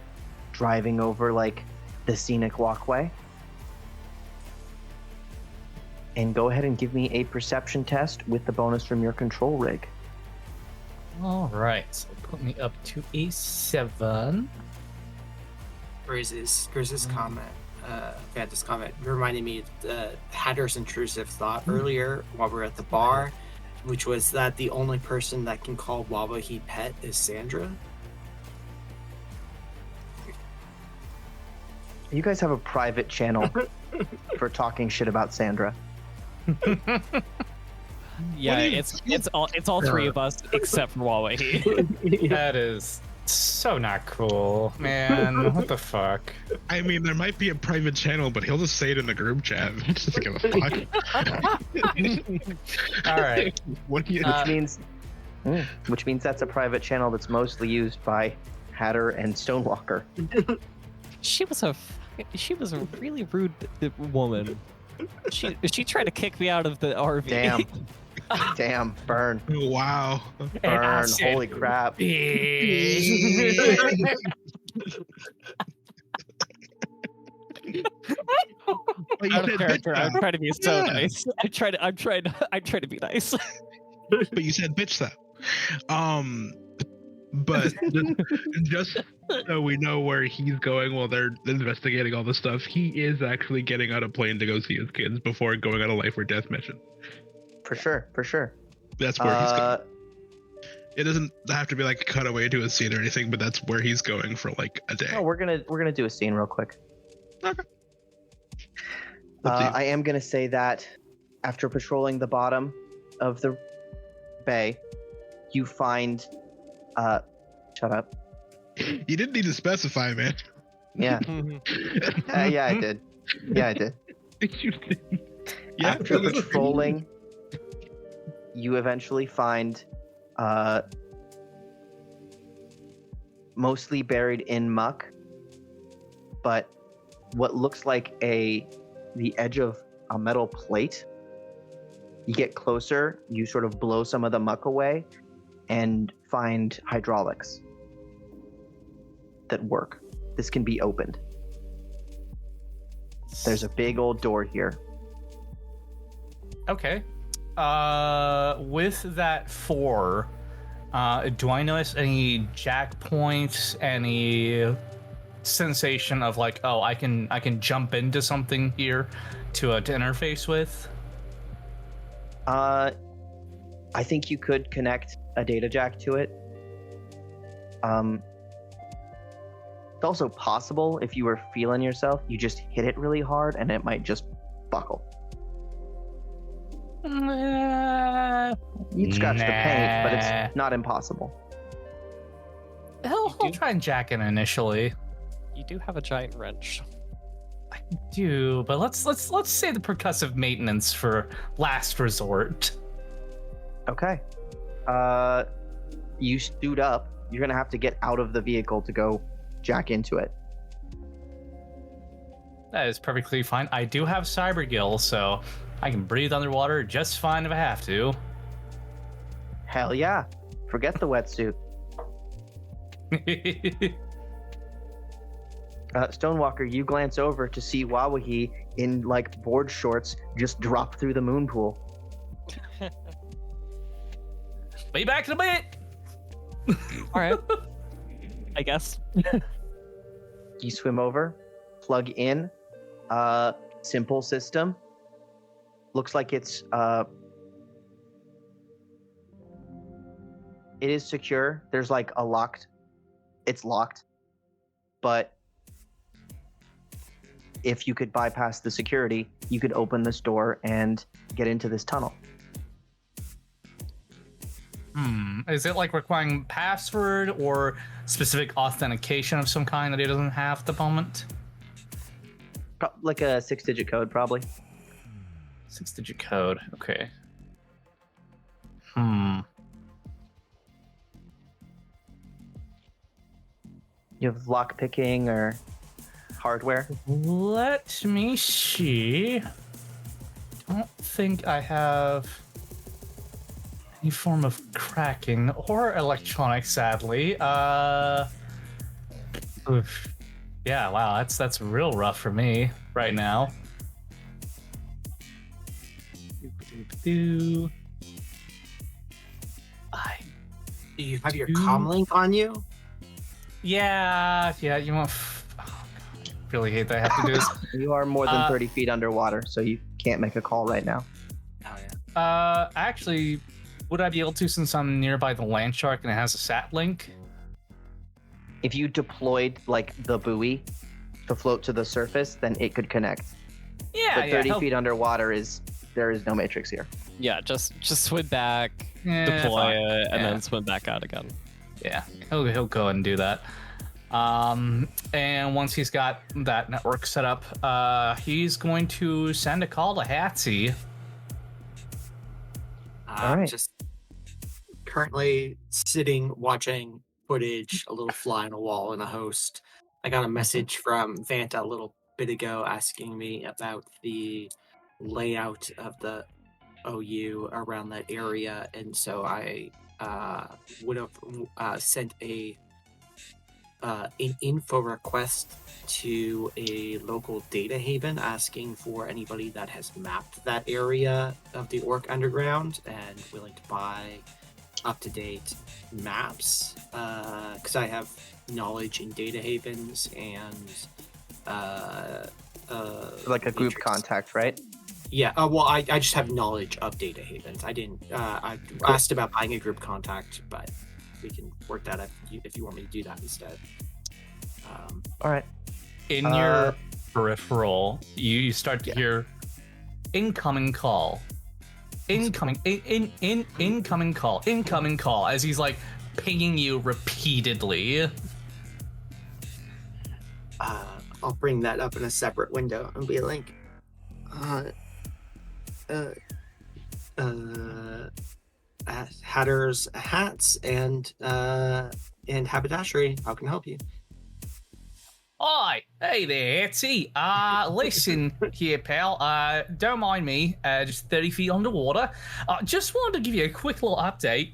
driving over like the scenic walkway. And go ahead and give me a perception test with the bonus from your control rig. All right. So put me up to a 7. Grizz's comment, Vanta's comment, reminded me of the Hatter's intrusive thought earlier while we were at the bar, which was that the only person that can call Wawahi pet is Sandra. You guys have a private channel for talking shit about Sandra. Yeah, do you- it's all 3 of us except for Wawahi. That is so not cool, man. What the fuck? I mean, there might be a private channel, but he'll just say it in the group chat. Just give a fuck. All right. What do you? Which means that's a private channel that's mostly used by Hatter and Stonewalker. She was a really rude woman. She tried to kick me out of the RV. Damn, burn. Wow. And I Burn, said, holy crap. But you Out of said character. bitch I'm though. trying to be so Yeah. nice. I'm trying to be nice. But you said bitch though. But just so we know where he's going while they're investigating all this stuff, he is actually getting on a plane to go see his kids before going on a life or death mission. For sure. That's where he's going. It doesn't have to be like a cutaway to a scene or anything, but that's where he's going for like a day. No, we're gonna do a scene real quick. Okay. Let's see. I am gonna say that after patrolling the bottom of the bay, you find shut up. You didn't need to specify, man. Yeah. Yeah, I did. You didn't. Yeah. After patrolling, you eventually find mostly buried in muck, but what looks like the edge of a metal plate. You get closer, you sort of blow some of the muck away and find hydraulics that work. This can be opened. There's a big old door here. Okay. With that 4, do I notice any jack points, any sensation of like, oh, I can jump into something here to interface with? I think you could connect a data jack to it. also possible if you were feeling yourself, you just hit it really hard and it might just buckle. You'd scratch the paint, but it's not impossible. I'll try and jack in initially. You do have a giant wrench. I do, but let's say the percussive maintenance for last resort. Okay. You stood up. You're gonna have to get out of the vehicle to go jack into it. That is perfectly fine. I do have cyber gill, so I can breathe underwater just fine if I have to. Hell yeah. Forget the wetsuit. Stonewalker, you glance over to see Wawahi in like board shorts just drop through the moon pool. Be back in a bit. All right. I guess. You swim over, plug in, simple system. Looks like it is secure. There's like a locked, it's locked, but if you could bypass the security, you could open this door and get into this tunnel. Is it like requiring password or specific authentication of some kind that he doesn't have at the moment? Like a 6-digit code, probably. 6-digit code. Okay. You have lock picking or hardware? Let me see. Don't think I have any form of cracking or electronics, sadly. Oof. Yeah, wow, that's real rough for me right now. You have your comlink on you? Yeah, you want... Oh, God, I really hate that I have to do this. You are more than 30 feet underwater, so you can't make a call right now. Oh, yeah. Actually, would I be able to, since I'm nearby the land shark and it has a sat link? If you deployed like the buoy to float to the surface, then it could connect. Yeah, but 30 feet underwater there is no matrix here. Yeah, just swim back, Yeah, deploy fine. it, and then swim back out again. Yeah, he'll go ahead and do that. And once he's got that network set up, he's going to send a call to Hatsy. All right. Just currently sitting, watching footage, a little fly on a wall and a host. I got a message from Vanta a little bit ago asking me about the layout of the OU around that area, and so I would have sent an info request to a local data haven asking for anybody that has mapped that area of the Orc Underground and willing to buy up-to-date maps, because I have knowledge in data havens and Like a group matrix. contact, right? Yeah, well, I just have knowledge of data havens. I didn't. I asked about buying a group contact, but we can work that out if you want me to do that instead. All right. In your peripheral, you start to hear incoming call. Incoming call as he's like pinging you repeatedly. I'll bring that up in a separate window and be like, Hatter's hats and haberdashery. How can I help you? Hi, hey there, Hatsy. Listen here, pal. Don't mind me. Just 30 feet underwater. Just wanted to give you a quick little update.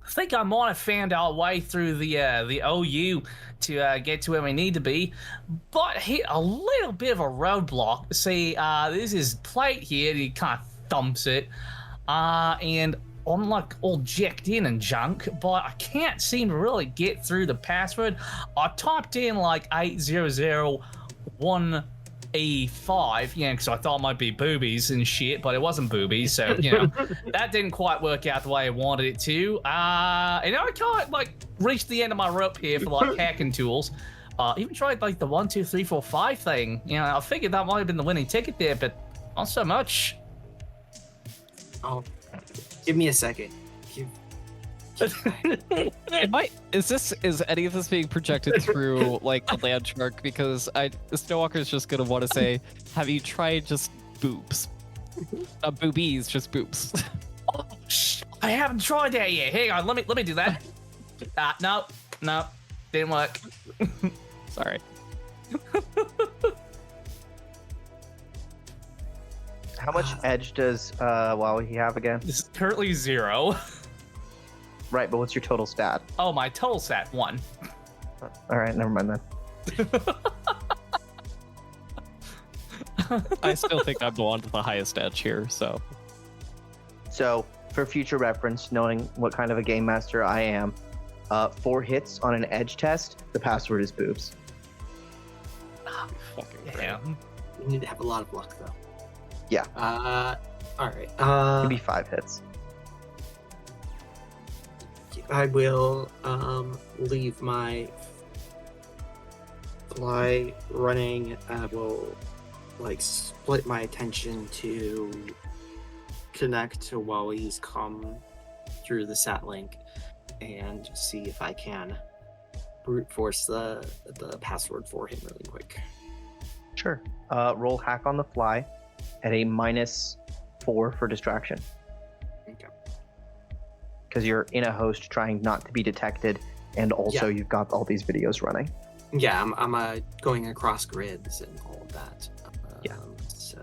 I think I might have found our way through the OU to get to where we need to be, but hit a little bit of a roadblock. See, this is plate here, and he kind of thumps it, and I'm like all jacked in and junk, but I can't seem to really get through the password. I typed in like 80014 a 5, because I thought it might be boobies and shit, but it wasn't boobies, so, that didn't quite work out the way I wanted it to. And I can't, reach the end of my rope here for, hacking tools. Even tried, the 1, 2, 3, 4, 5 thing. I figured that might have been the winning ticket there, but not so much. Oh, give me a second. Is any of this being projected through the land shark? Because Stonewalker's just gonna want to say, have you tried just boobs? Not boobies, just boobs. Oh, I haven't tried that yet. Hang on, let me do that. No, didn't work. Sorry. How much edge does Wawahi have again? This is currently 0. Right, but what's your total stat? Oh, my total stat 1. All right, never mind then. I still think I'm the one with the highest edge here, so. So, for future reference, knowing what kind of a game master I am, 4 hits on an edge test, the password is boobs. Yeah. You need to have a lot of luck, though. Yeah. All right. Maybe 5 hits. I will leave my fly running. I will split my attention to connect to Wawahi's comm through the sat link and see if I can brute force the password for him really quick. Sure. Roll hack on the fly at a -4 for distraction. Okay. Because you're in a host trying not to be detected, and also you've got all these videos running. Yeah, I'm going across grids and all of that. Yeah. So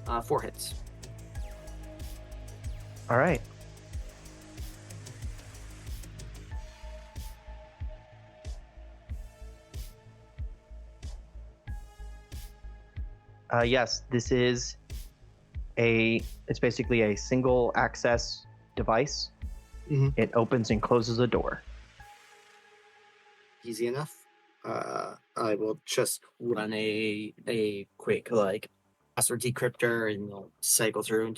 that. 4 hits. All right. Yes, this is it's basically a single access device. Mm-hmm. It opens and closes a door. Easy enough. I will just run a quick password decryptor and you'll cycle through and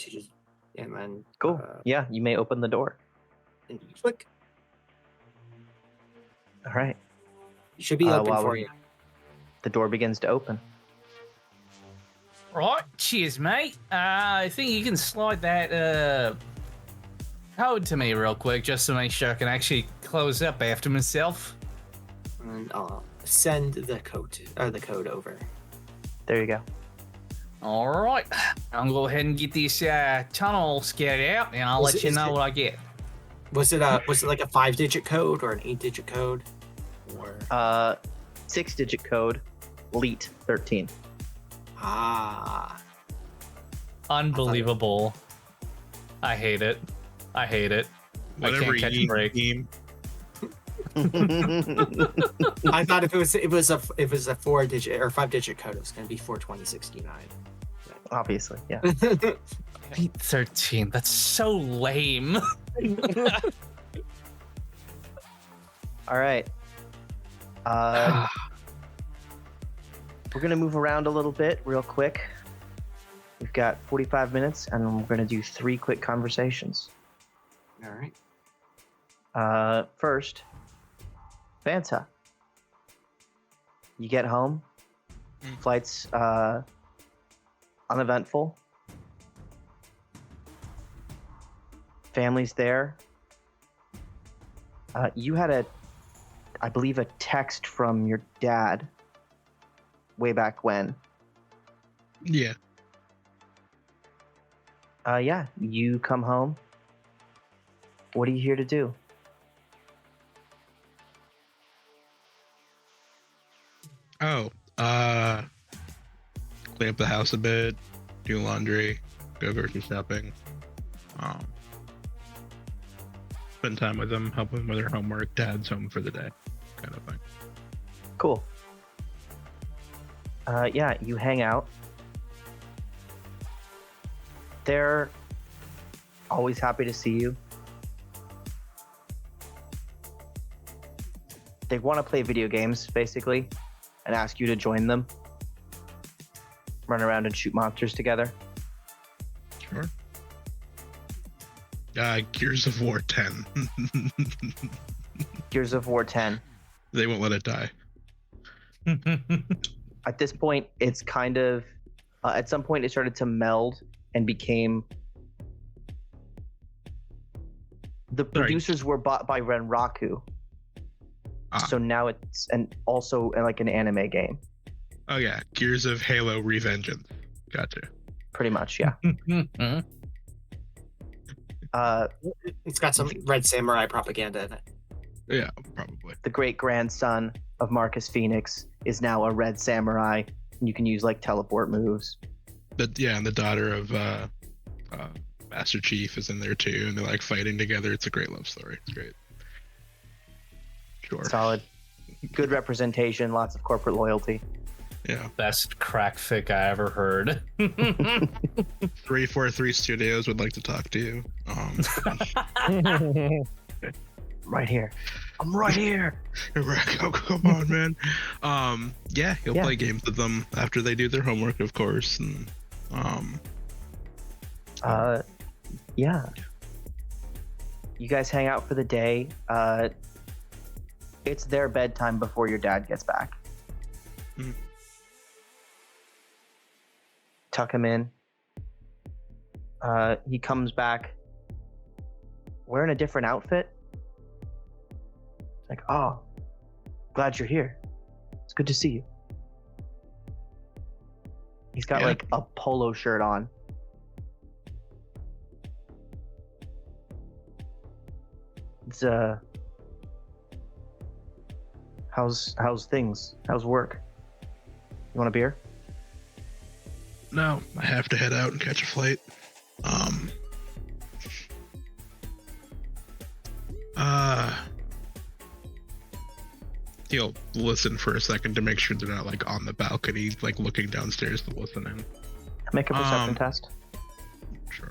then Cool. Yeah, you may open the door. and you click. All right. It should be open while for you. The door begins to open. Right, cheers, mate. I think you can slide that code to me real quick, just to make sure I can actually close up after myself. And I'll send the code over. There you go. All right, I'll go ahead and get this tunnel scouted out, and I'll let you know what I get. Was it like a 5-digit code or an 8-digit code? Or 6-digit code, LEET 13. Unbelievable. I hate it. Whatever I can't catch a Yeen break. Team. I thought if it was a 4-digit or 5-digit code, it was going to be 42069. Obviously, yeah. 13. That's so lame. All right. We're going to move around a little bit real quick. We've got 45 minutes, and we're going to do 3 quick conversations. All right. First, Vanta. You get home. Flight's uneventful. Family's there. You had I believe, a text from your dad way back when. Yeah. Yeah, you come home. What are you here to do? Oh, clean up the house a bit, do laundry, go grocery shopping, spend time with them, help them with their homework. Dad's home for the day, kind of thing. Cool. Yeah, you hang out. They're always happy to see you. they want to play video games basically, and ask you to join them. Run around and shoot monsters together. Sure. Gears of War 10. Gears of War 10. They won't let it die. At this point, it's kind of at some point it started to meld and became the producers were bought by Renraku. So now it's also like an anime game. Oh yeah, Gears of Halo Revengeance. Gotcha. Pretty much, yeah. It's got some Red Samurai propaganda in it. Yeah, probably. The great grandson of Marcus Phoenix is now a Red Samurai, and you can use like teleport moves. But yeah, and the daughter of Master Chief is in there too, and they're like fighting together. It's a great love story. It's great. Sure. Solid. Good representation, lots of corporate loyalty. Yeah. Best crack fic I ever heard. 343 Studios would like to talk to you. Right here. I'm right here. Oh, come on, man. Yeah, you'll play games with them after they do their homework, of course. And yeah. You guys hang out for the day. It's their bedtime before your dad gets back. Mm. Tuck him in. He comes back wearing a different outfit. It's like, oh, glad you're here. It's good to see you. He's got like a polo shirt on. It's how's things? How's work? You want a beer? No, I have to head out and catch a flight. He'll listen for a second to make sure they're not like on the balcony, like looking downstairs to listen in. Make a perception test. Sure.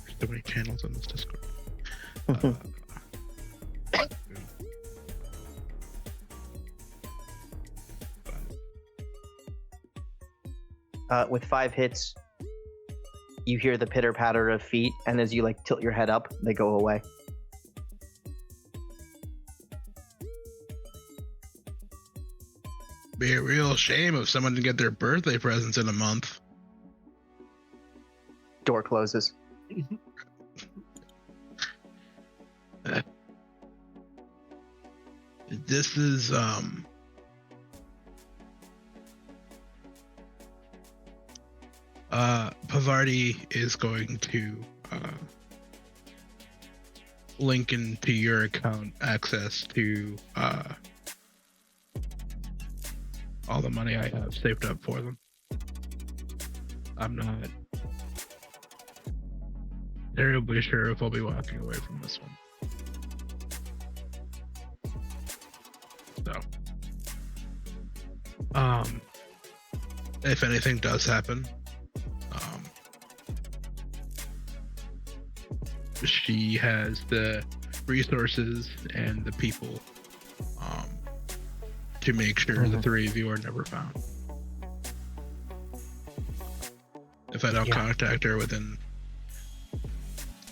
There's so many channels on this Discord. With 5 hits, you hear the pitter patter of feet, and as you like tilt your head up, they go away. Be a real shame if someone didn't get their birthday presents in a month. Door closes. This is Pavardi is going to link into your account access to all the money I have saved up for them. I'm not terribly sure if I'll be walking away from this one. So, if anything does happen, she has the resources and the people to make sure the 3 of you are never found. If I don't contact her within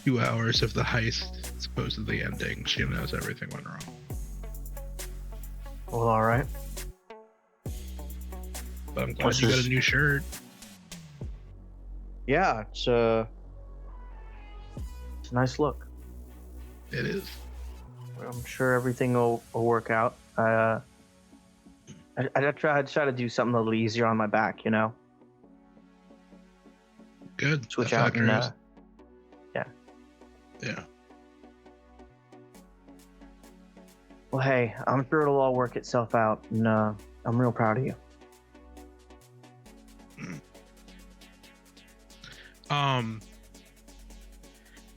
2 hours of the heist supposedly ending, she knows everything went wrong. Well, all right. But I'm glad you got a new shirt. Yeah, it's a nice look. It is. I'm sure everything will work out. I'd try to do something a little easier on my back, you know? Good. Switch out and, yeah. Well, hey, I'm sure it'll all work itself out, and I'm real proud of you.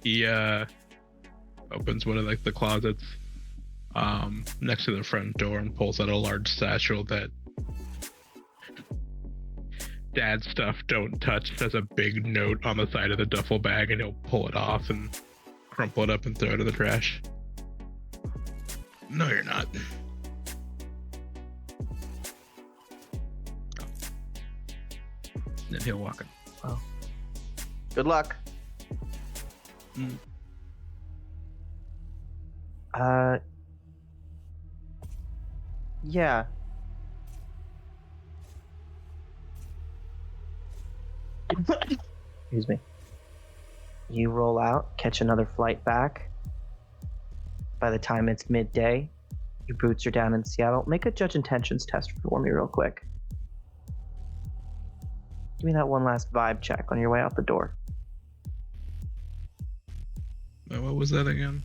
He opens one of like the closets next to the front door and pulls out a large satchel that dad stuff don't touch says a big note on the side of the duffel bag, and he'll pull it off and crumple it up and throw it in the trash. No, you're not. Then he'll walk in. Well, good luck. Mm. Yeah. Excuse me. You roll out, catch another flight back. By the time it's midday, your boots are down in Seattle. Make a judge intentions test for me real quick. Give me that one last vibe check on your way out the door. What was that again?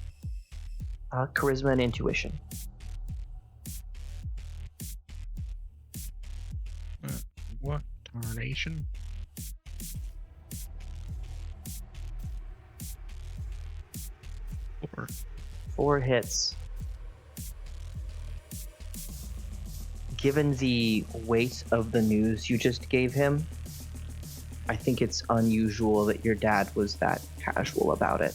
Charisma and intuition. What tarnation? Four. 4 hits. Given the weight of the news you just gave him, I think it's unusual that your dad was that casual about it.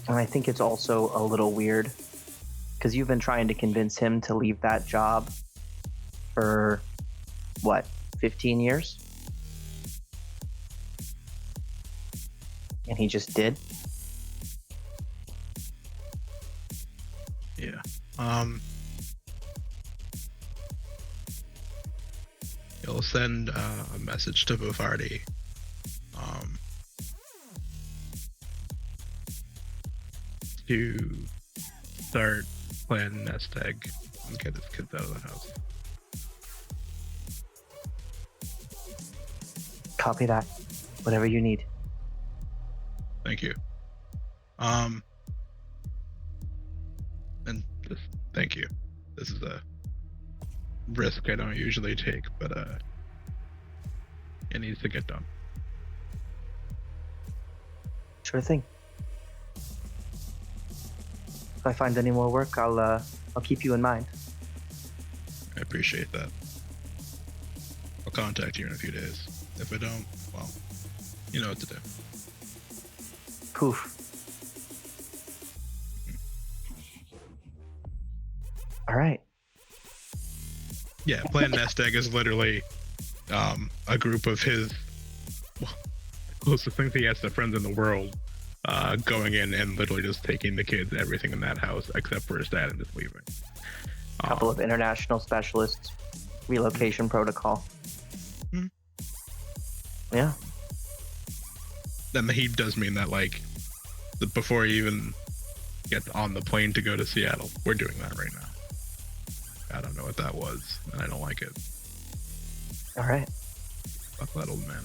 And I think it's also a little weird because you've been trying to convince him to leave that job for, what, 15 years? And he just did? Yeah. He'll send a message to Bufardi. To start planning nest egg and get his kids out of the house. Copy that. Whatever you need. Thank you. And just thank you. This is a risk I don't usually take, but it needs to get done. Sure thing. If I find any more work, I'll keep you in mind. I appreciate that. I'll contact you in a few days. If I don't, well, you know what to do. Poof. All right. Yeah, Plan Nest Egg is literally a group of his closest things he has to friends in the world, going in and literally just taking the kids, everything in that house except for his dad, and just leaving. A couple of international specialists, relocation protocol. Hmm. Yeah. Then he does mean that, like, before he even gets on the plane to go to Seattle, we're doing that right now. I don't know what that was, and I don't like it. All right. Fuck that old man.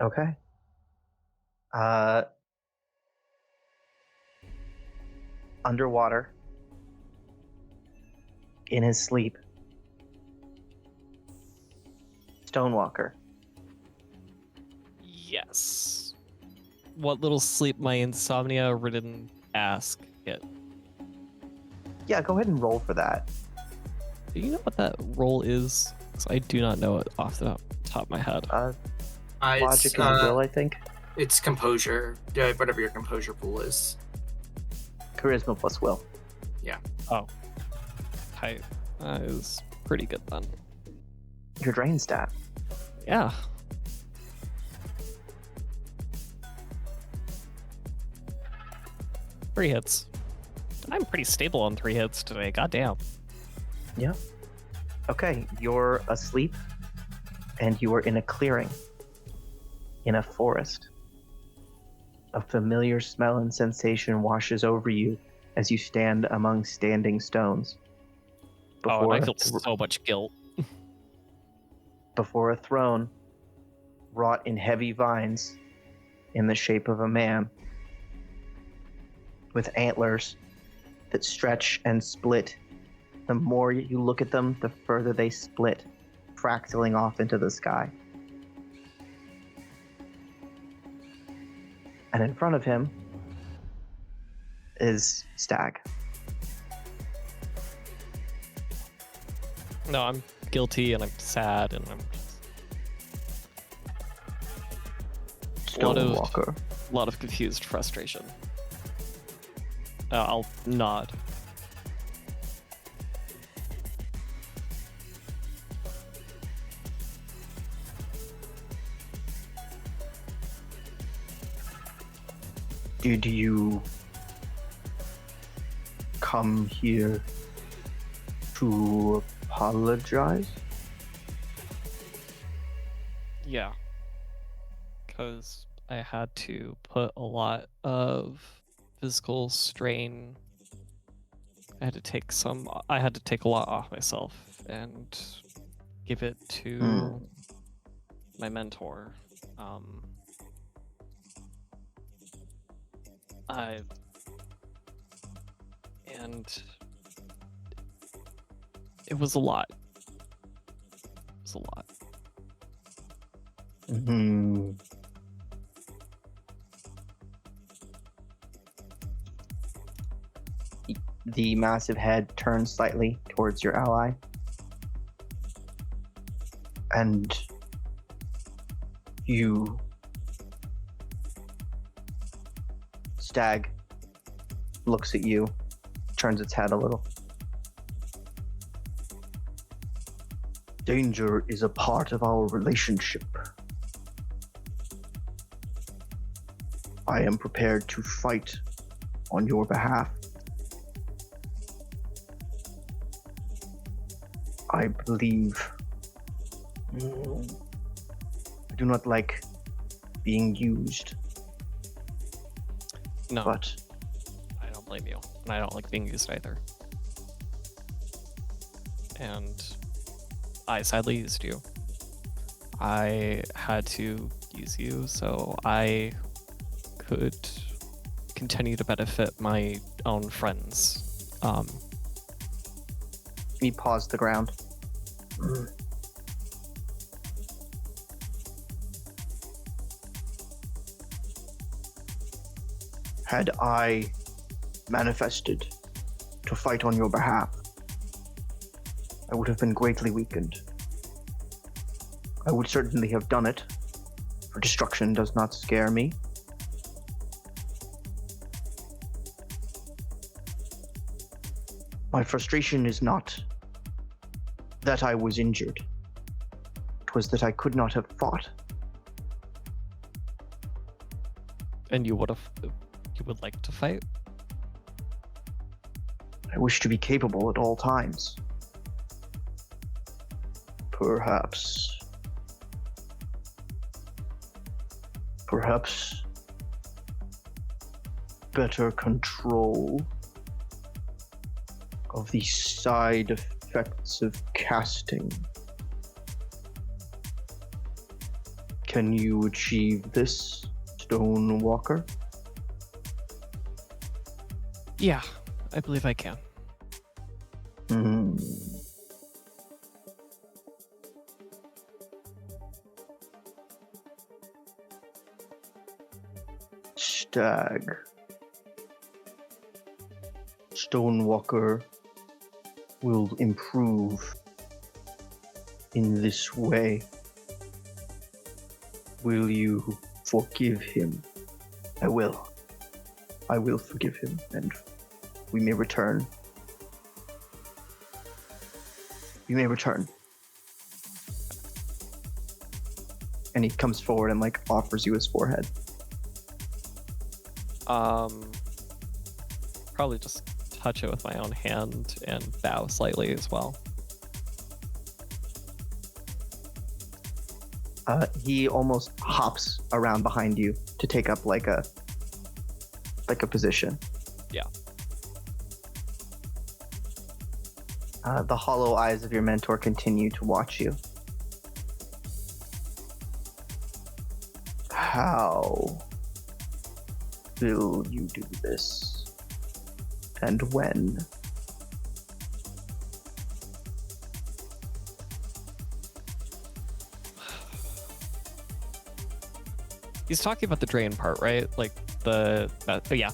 Okay. Underwater, in his sleep, Stonewalker. Yes. What little sleep my insomnia-ridden ass get? Yeah, go ahead and roll for that. Do you know what that roll is? 'Cause I do not know it off the top of my head. Logic and will, I think. It's composure. Yeah, whatever your composure pool is. Charisma plus will. Oh. Tight. That is pretty good then. Your drain stat. Yeah. Three hits. I'm pretty stable on 3 hits today. Goddamn. Yeah. Okay, you're asleep, and you are in a clearing, in a forest. A familiar smell and sensation washes over you as you stand among standing stones. And I feel so much guilt. Before a throne, wrought in heavy vines, in the shape of a man, with antlers that stretch and split. The more you look at them, the further they split, fractaling off into the sky. And in front of him is Stag. No, I'm guilty and I'm sad and I'm Stonewalker. a lot of confused frustration. I'll nod. Did you come here to apologize? Yeah. Because I had to put a lot of physical strain. I had to take a lot off myself and give it to my mentor. And it was a lot. It was a lot. Hmm. The massive head turns slightly towards your ally. And you... Stag looks at you, turns its head a little. Danger is a part of our relationship. I am prepared to fight on your behalf. I believe... I do not like being used, No, but I don't blame you. And I don't like being used either. And I sadly used you. I had to use you so I could continue to benefit my own friends. he paws the ground. Had I manifested to fight on your behalf, I would have been greatly weakened. I would certainly have done it, for destruction does not scare me. My frustration is not that I was injured. It was that I could not have fought. And you would like to fight? I wish to be capable at all times. Perhaps better control of the side effects of casting. Can you achieve this, Stonewalker? Yeah, I believe I can. Stag. Stonewalker will improve in this way. Will you forgive him? I will. I will forgive him, and we may return. We may return. And he comes forward and offers you his forehead. Probably just touch it with my own hand and bow slightly as well. He almost hops around behind you to take up like a position. Yeah. The hollow eyes of your mentor continue to watch you. How will you do this? And when? He's talking about the drain part, right? Yeah.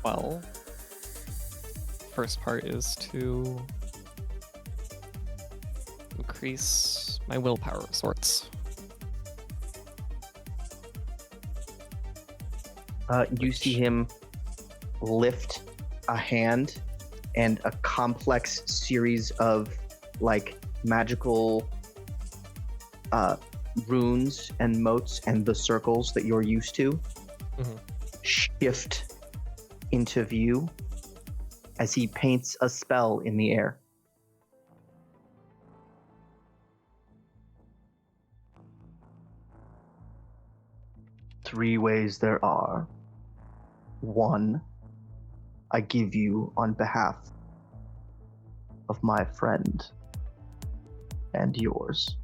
Well, first part is to increase my willpower of sorts. You see him lift a hand, and a complex series of like magical runes and motes and the circles that you're used to shift into view as he paints a spell in the air. Three ways there are. One, I give you on behalf of my friend and yours.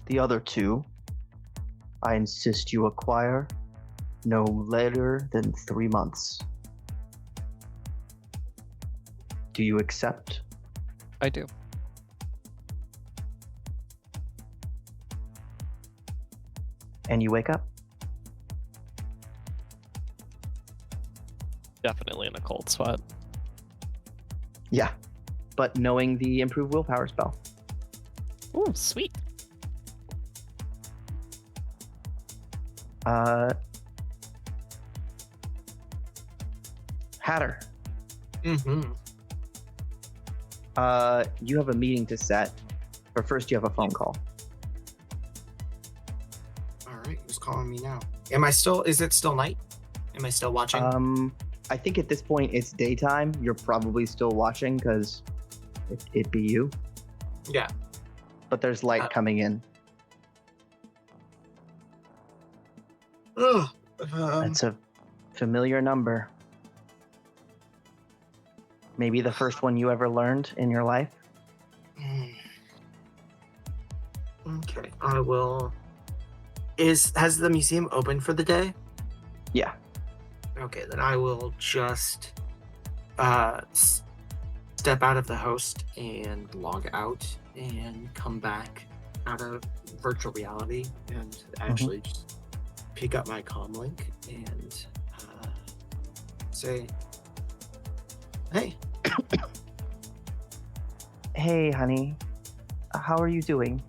The other two, I insist you acquire no later than 3 months. Do you accept? I do. And you wake up? Definitely in a cold sweat. Yeah, but knowing the improved willpower spell. Ooh, sweet. Hatter, Mm-hmm. you have a meeting to set, but first you have a phone call. All right, who's calling me now? Is it still night? Am I still watching? I think at this point it's daytime. You're probably still watching because it'd be you. Yeah. But there's light coming in. Ugh. That's a familiar number. Maybe the first one you ever learned in your life. Okay, I will. Has the museum open for the day? Yeah. Okay, then I will just step out of the host and log out and come back out of virtual reality and actually just pick up my comm link and say, hey. Hey, honey. How are you doing?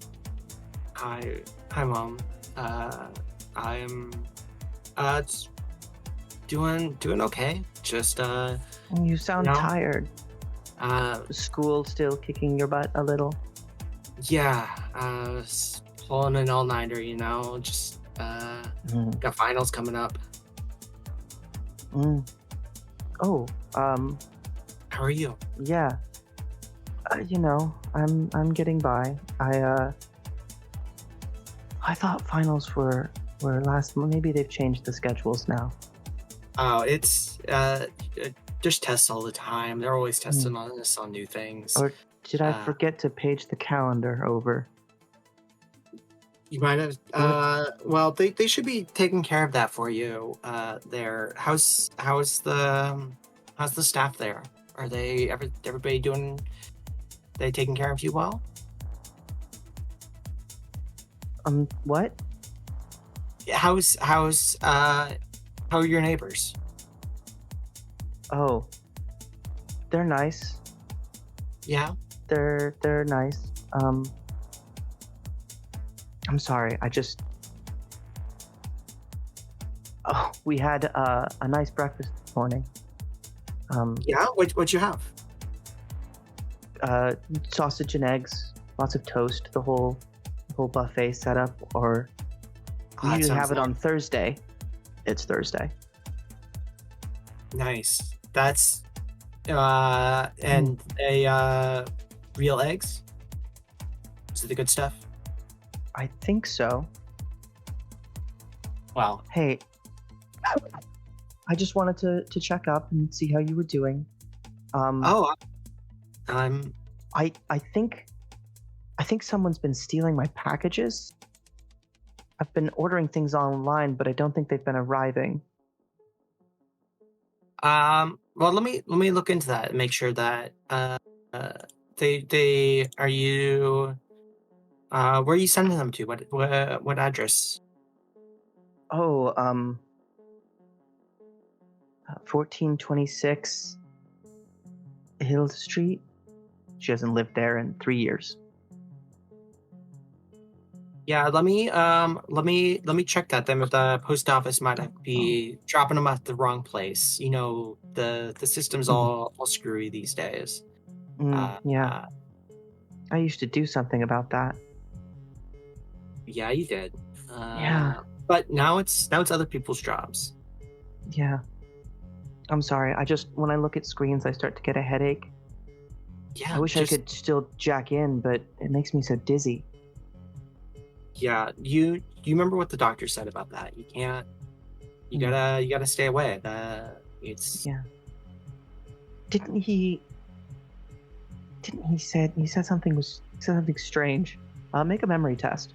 Hi, Mom. I'm doing okay. Just You sound No. tired. School still kicking your butt a little? yeah, pulling an all-nighter, just got finals coming up. Oh, How are you? yeah. I'm getting by. I thought finals were last month. Maybe they've changed the schedules now. Oh, it's there's tests all the time. They're always testing on us on new things. Or did I forget to page the calendar over? You might have. Well, they should be taking care of that for you. There. How's the staff there? Are everybody doing? They taking care of you well? What? How are your neighbors? Oh, they're nice. Yeah. They're nice. I'm sorry. We had a nice breakfast this morning. Yeah. What you have? Sausage and eggs, lots of toast, the whole buffet setup. Or we that usually have sounds it on Thursday. It's Thursday. Nice. That's and real eggs. Is it the good stuff? I think so. Wow. Hey, I just wanted to check up and see how you were doing. I'm. I think someone's been stealing my packages. I've been ordering things online, but I don't think they've been arriving. Well, let me look into that and make sure that they are you. Where are you sending them to? What address? Oh, 1426 Hill Street. She hasn't lived there in 3 years. Yeah, let me check that. Then the post office might be dropping them at the wrong place. You know, the system's all screwy these days. Yeah. I used to do something about that. Yeah, you did. Yeah. But now it's other people's jobs. Yeah. I'm sorry. When I look at screens, I start to get a headache. Yeah. I wish I could still jack in, but it makes me so dizzy. Yeah, you remember what the doctor said about that? You can't. You gotta stay away. Yeah. Didn't he said something strange? Make a memory test.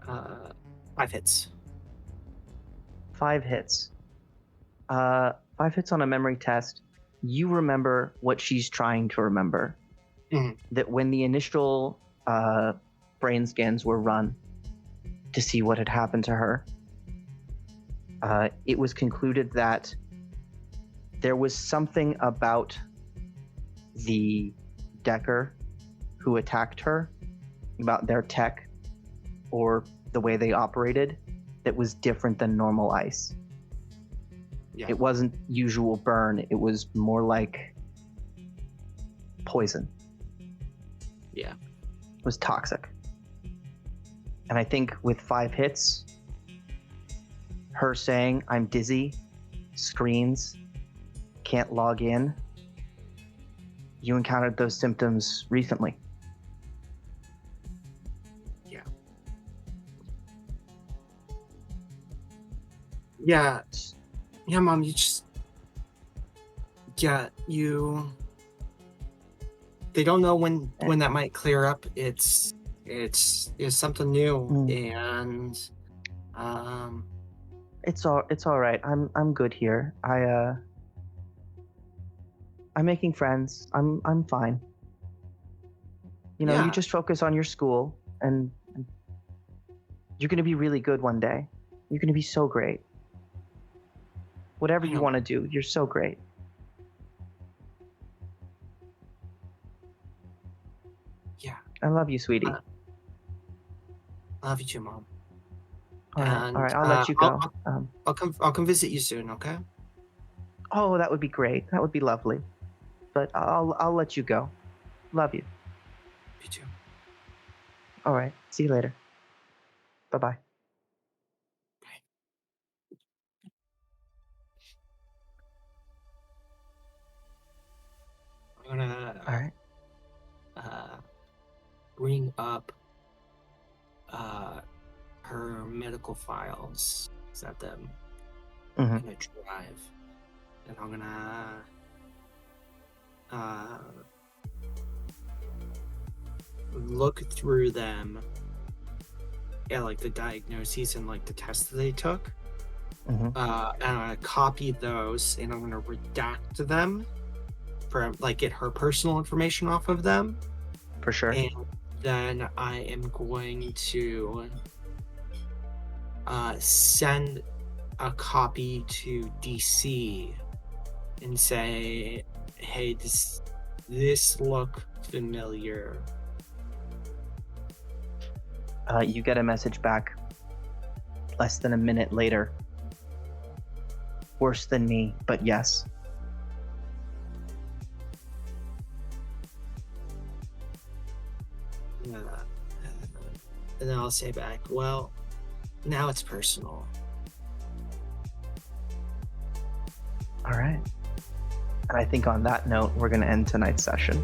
Uh, 5 hits. 5 hits. 5 hits on a memory test. You remember what she's trying to remember. Mhm. That when the initial brain scans were run to see what had happened to her, it was concluded that there was something about the Decker who attacked her, about their tech or the way they operated, that was different than normal ice. Yeah. It wasn't usual burn. It was more like poison. Yeah. It was toxic. And I think with 5 hits, her saying, "I'm dizzy," screens, can't log in, you encountered those symptoms recently. Yeah. Yeah, Mom, they don't know when that might clear up. It's something new, and it's all right. I'm good here. I'm making friends. I'm fine. You know, Yeah. you just focus on your school, and you're gonna be really good one day. You're gonna be so great. Whatever you want to do, you're so great. Yeah. I love you, sweetie. I love you too, Mom. All And, right. I'll let you go. I'll come visit you soon, okay? Oh, that would be great. That would be lovely. But I'll let you go. Love you. You too. All right. See you later. Bye-bye. I'm gonna All right. bring up her medical files. Set them in a drive, and I'm gonna look through them at like the diagnoses and like the tests that they took. And I'm gonna copy those, and I'm gonna redact them for like get her personal information off of them. For sure. And then I am going to send a copy to DC and say, "Hey, this look familiar." You get a message back less than a minute later. Worse than me, but yes. And then I'll say back, "Well, now it's personal." All right. And I think on that note, we're going to end tonight's session.